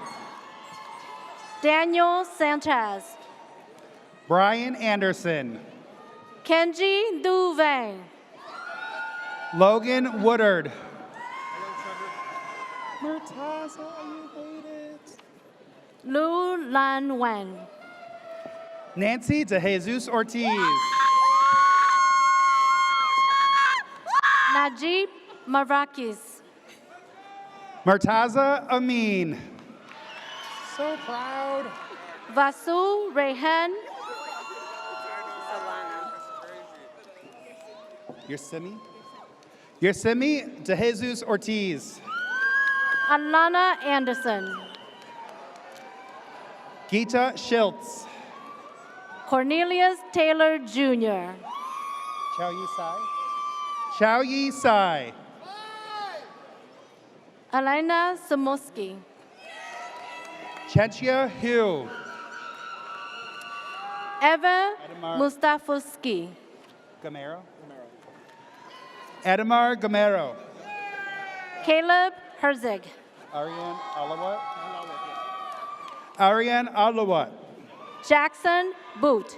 Daniel Sanchez. Brian Anderson. Kenji Duvang. Logan Woodard. Lu Lan Wen. Nancy De Jesus Ortiz. Najib Marakis. Murtaza Amin. So proud. Vasu Rehan. Yersimi De Jesus Ortiz. Alana Anderson. Gita Schiltz. Cornelius Taylor Jr. Chow Yi Sai. Chow Yi Sai. Alina Samoski. Chenchia Hu. Eva Edamar. Mustafuski. Gamero. Edamar Gamero. Caleb Herzig. Ariane Alawat. Ariane Alawat. Jackson Boot.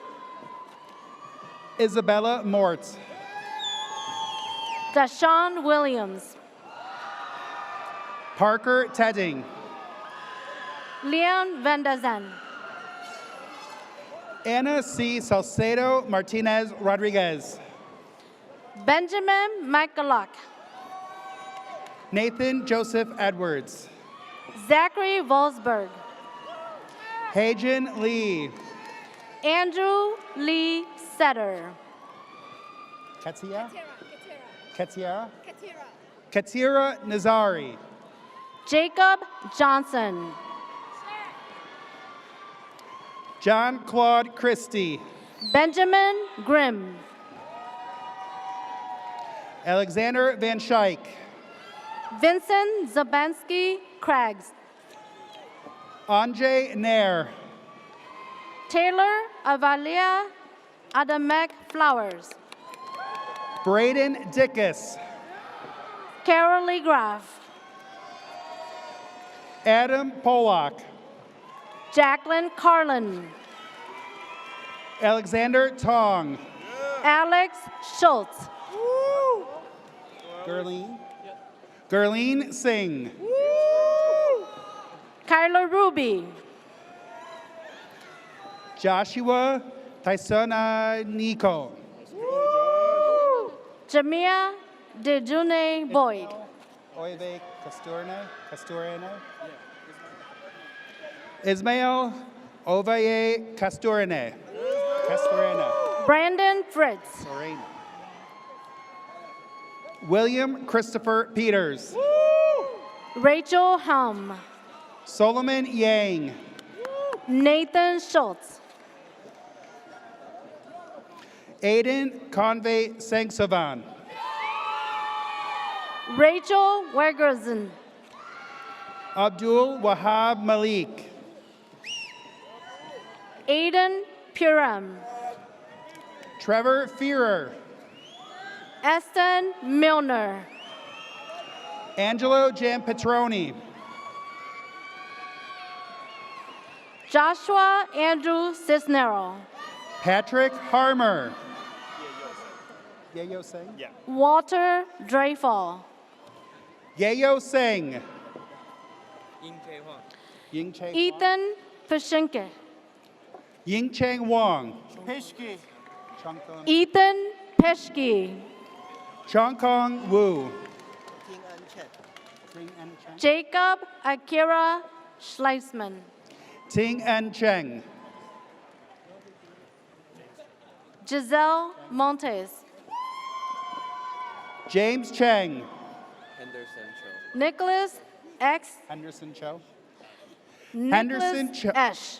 Isabella Mort. Dashawn Williams. Parker Tedding. Leon Vendazen. Ana C. Salcedo Martinez Rodriguez. Benjamin McCulloch. Nathan Joseph Edwards. Zachary Volsberg. Hajan Lee. Andrew Lee Setter. Katia? Katia? Katira Nazari. Jacob Johnson. John Claude Christie. Benjamin Grimm. Alexander Van Schaik. Vincent Zabansky Craggs. Anjay Nair. Taylor Avalia Adamek Flowers. Braden Dickus. Carolee Graff. Adam Polak. Jacqueline Carlin. Alexander Tong. Alex Schultz. Gurleen Singh. Kyler Ruby. Joshua Taisona Nico. Jamia Dejune Boyd. Oive Castorene. Ismail Ovaye Castorene. Brandon Fritz. William Christopher Peters. Rachel Hum. Solomon Yang. Nathan Schultz. Aiden Convey Sangsavan. Rachel Wegerson. Abdul Wahab Malik. Aiden Puram. Trevor Fearer. Eston Milner. Angelo Giampetroni. Joshua Andrew Cisnero. Patrick Harmer. Yayo Singh? Yeah. Walter Dreyfall. Yayo Singh. Ethan Pashinke. Ying Chang Wong. Ethan Peshke. Chong Kong Wu. Jacob Akira Schleisman. Ting En Cheng. Giselle Montes. James Cheng. Nicholas X. Henderson Cho. Nicholas Henderson Cho. Esch.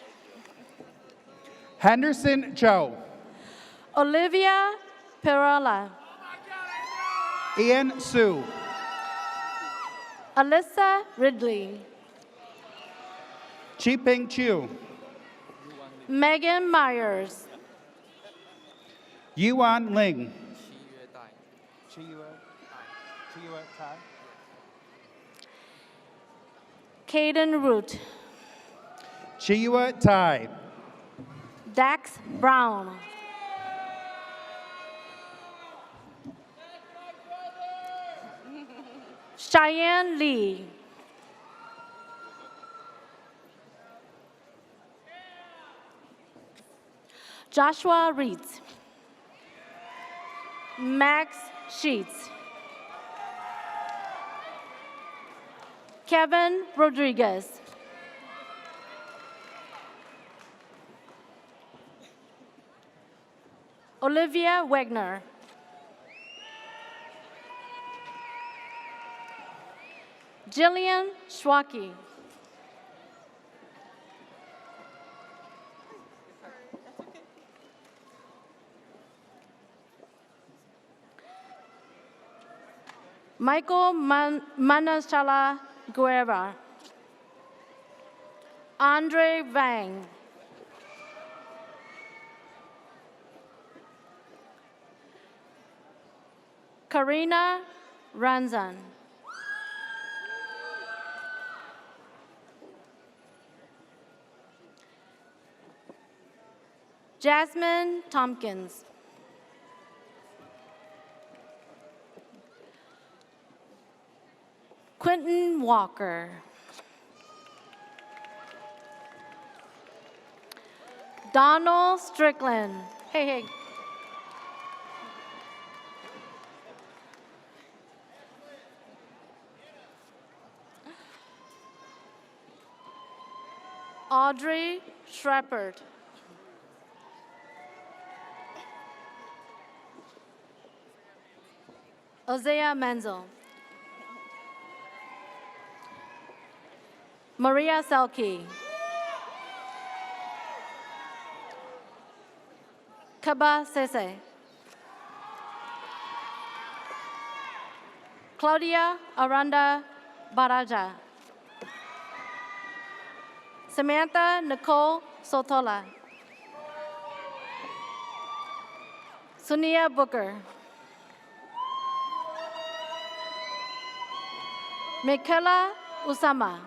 Henderson Cho. Olivia Perala. Ian Su. Alyssa Ridley. Chi Ping Chu. Megan Myers. Yuan Ling. Caden Root. Chiwa Tai. Dax Brown. Cheyenne Lee. Joshua Reeds. Max Sheets. Kevin Rodriguez. Olivia Wagner. Jillian Schwacke. Michael Manashala Guerra. Andre Vang. Karina Ranzan. Jasmine Tompkins. Quentin Walker. Donald Strickland. Hey. Audrey Shepard. Ozea Menzel. Maria Selke. Kaba Sese. Claudia Aranda Baraja. Samantha Nicole Sotola. Sunia Booker. Michaela Usama.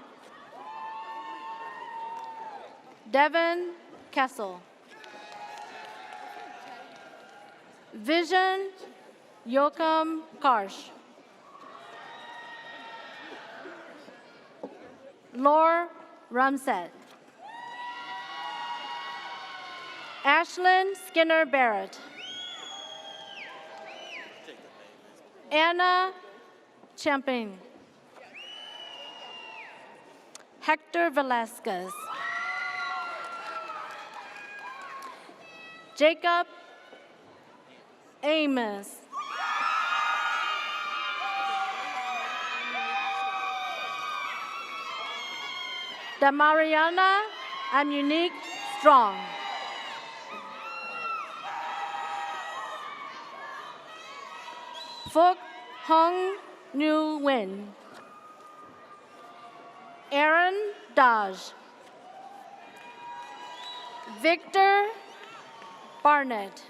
Devin Kessel. Vision Yokam Karsh. Lore Rumset. Ashlyn Skinner Barrett. Anna Champagne. Hector Velasquez. Jacob Amos. Damariana Amunique Strong. Phúc Hong New Win. Aaron Dodge. Victor Barnett.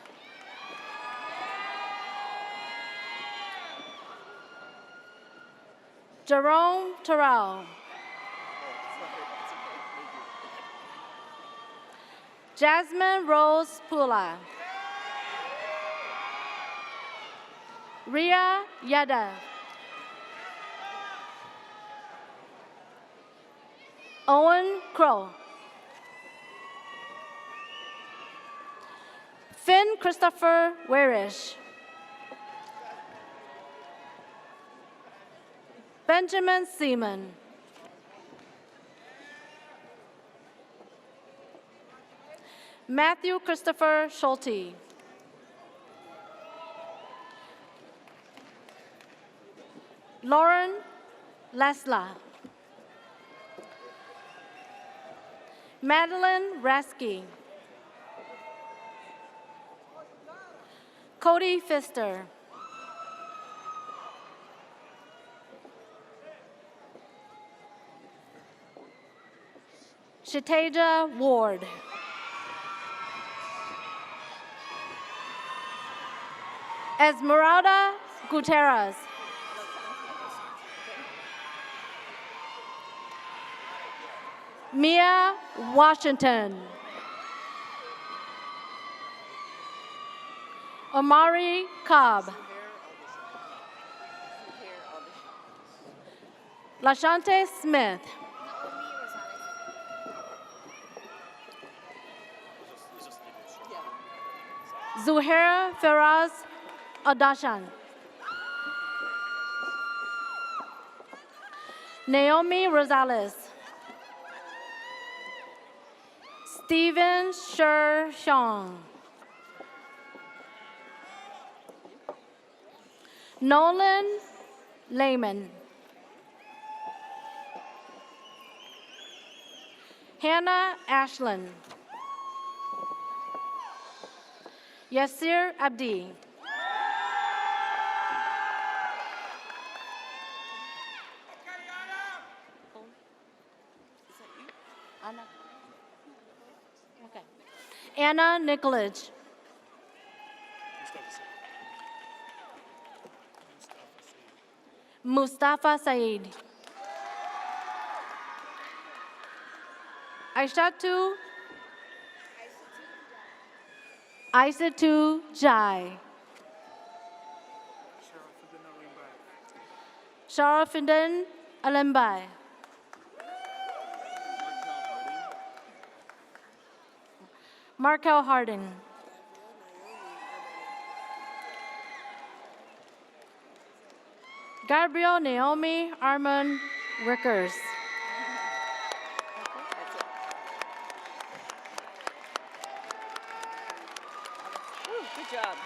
Jerome Terrell. Jasmine Rose Pula. Ria Yada. Owen Crow. Finn Christopher Warish. Benjamin Seaman. Matthew Christopher Schulte. Lauren Lesla. Madeline Rasky. Cody Pfister. Shitaja Ward. Esmeralda Gutierrez. Mia Washington. Omari Cobb. Lashante Smith. Zuhaira Faraz Adashan. Naomi Rosales. Stephen Sher-Shong. Nolan Lehman. Hannah Ashland. Yasir Abdi. Okay. Anna Nicolaj. Mustafa Saeed. Aishatu Aisatu Jai. Sharafuddin Alembai. Markel Hardin. Gabriel Naomi Armand Rickers. Good job.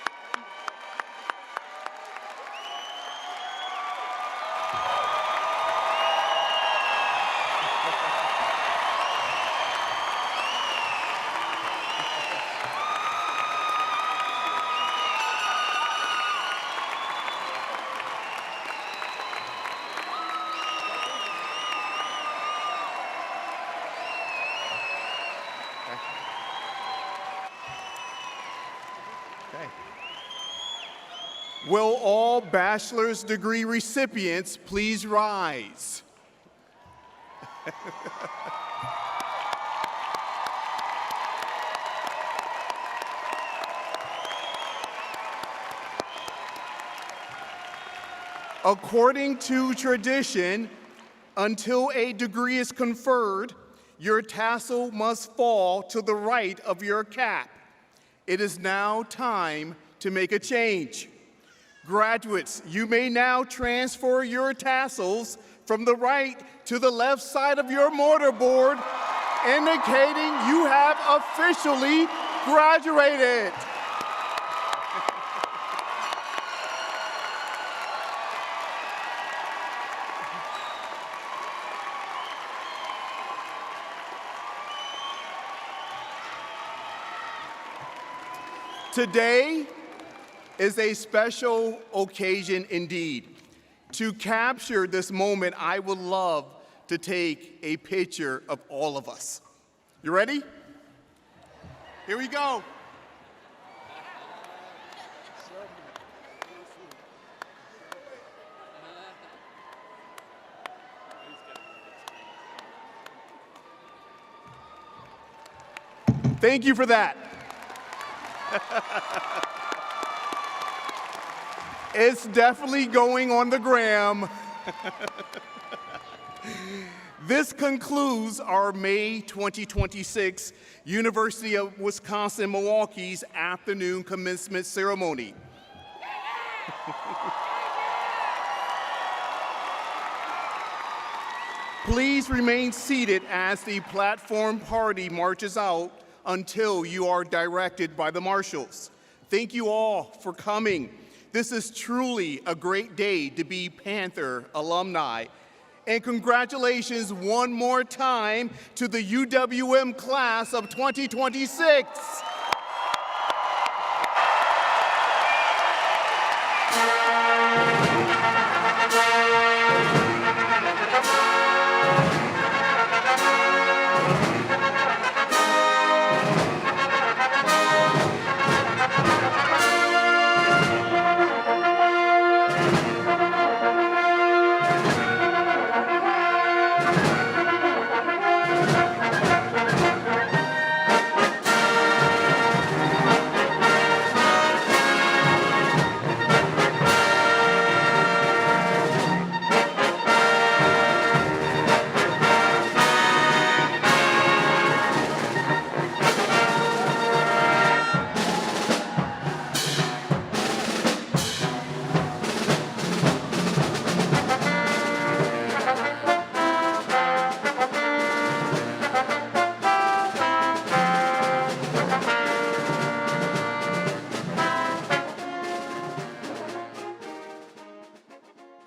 Will all bachelor's degree recipients please rise? According to tradition, until a degree is conferred, your tassel must fall to the right of your cap. It is now time to make a change. Graduates, you may now transfer your tassels from the right to the left side of your mortarboard, indicating you have officially graduated. Today is a special occasion indeed. To capture this moment, I would love to take a picture of all of us. You ready? Here we go. Thank you for that. It's definitely going on the gram. This concludes our May 2026 University of Wisconsin-Milwaukee's afternoon commencement ceremony. Please remain seated as the platform party marches out until you are directed by the marshals. Thank you all for coming. This is truly a great day to be Panther alumni. And congratulations one more time to the UWM class of 2026.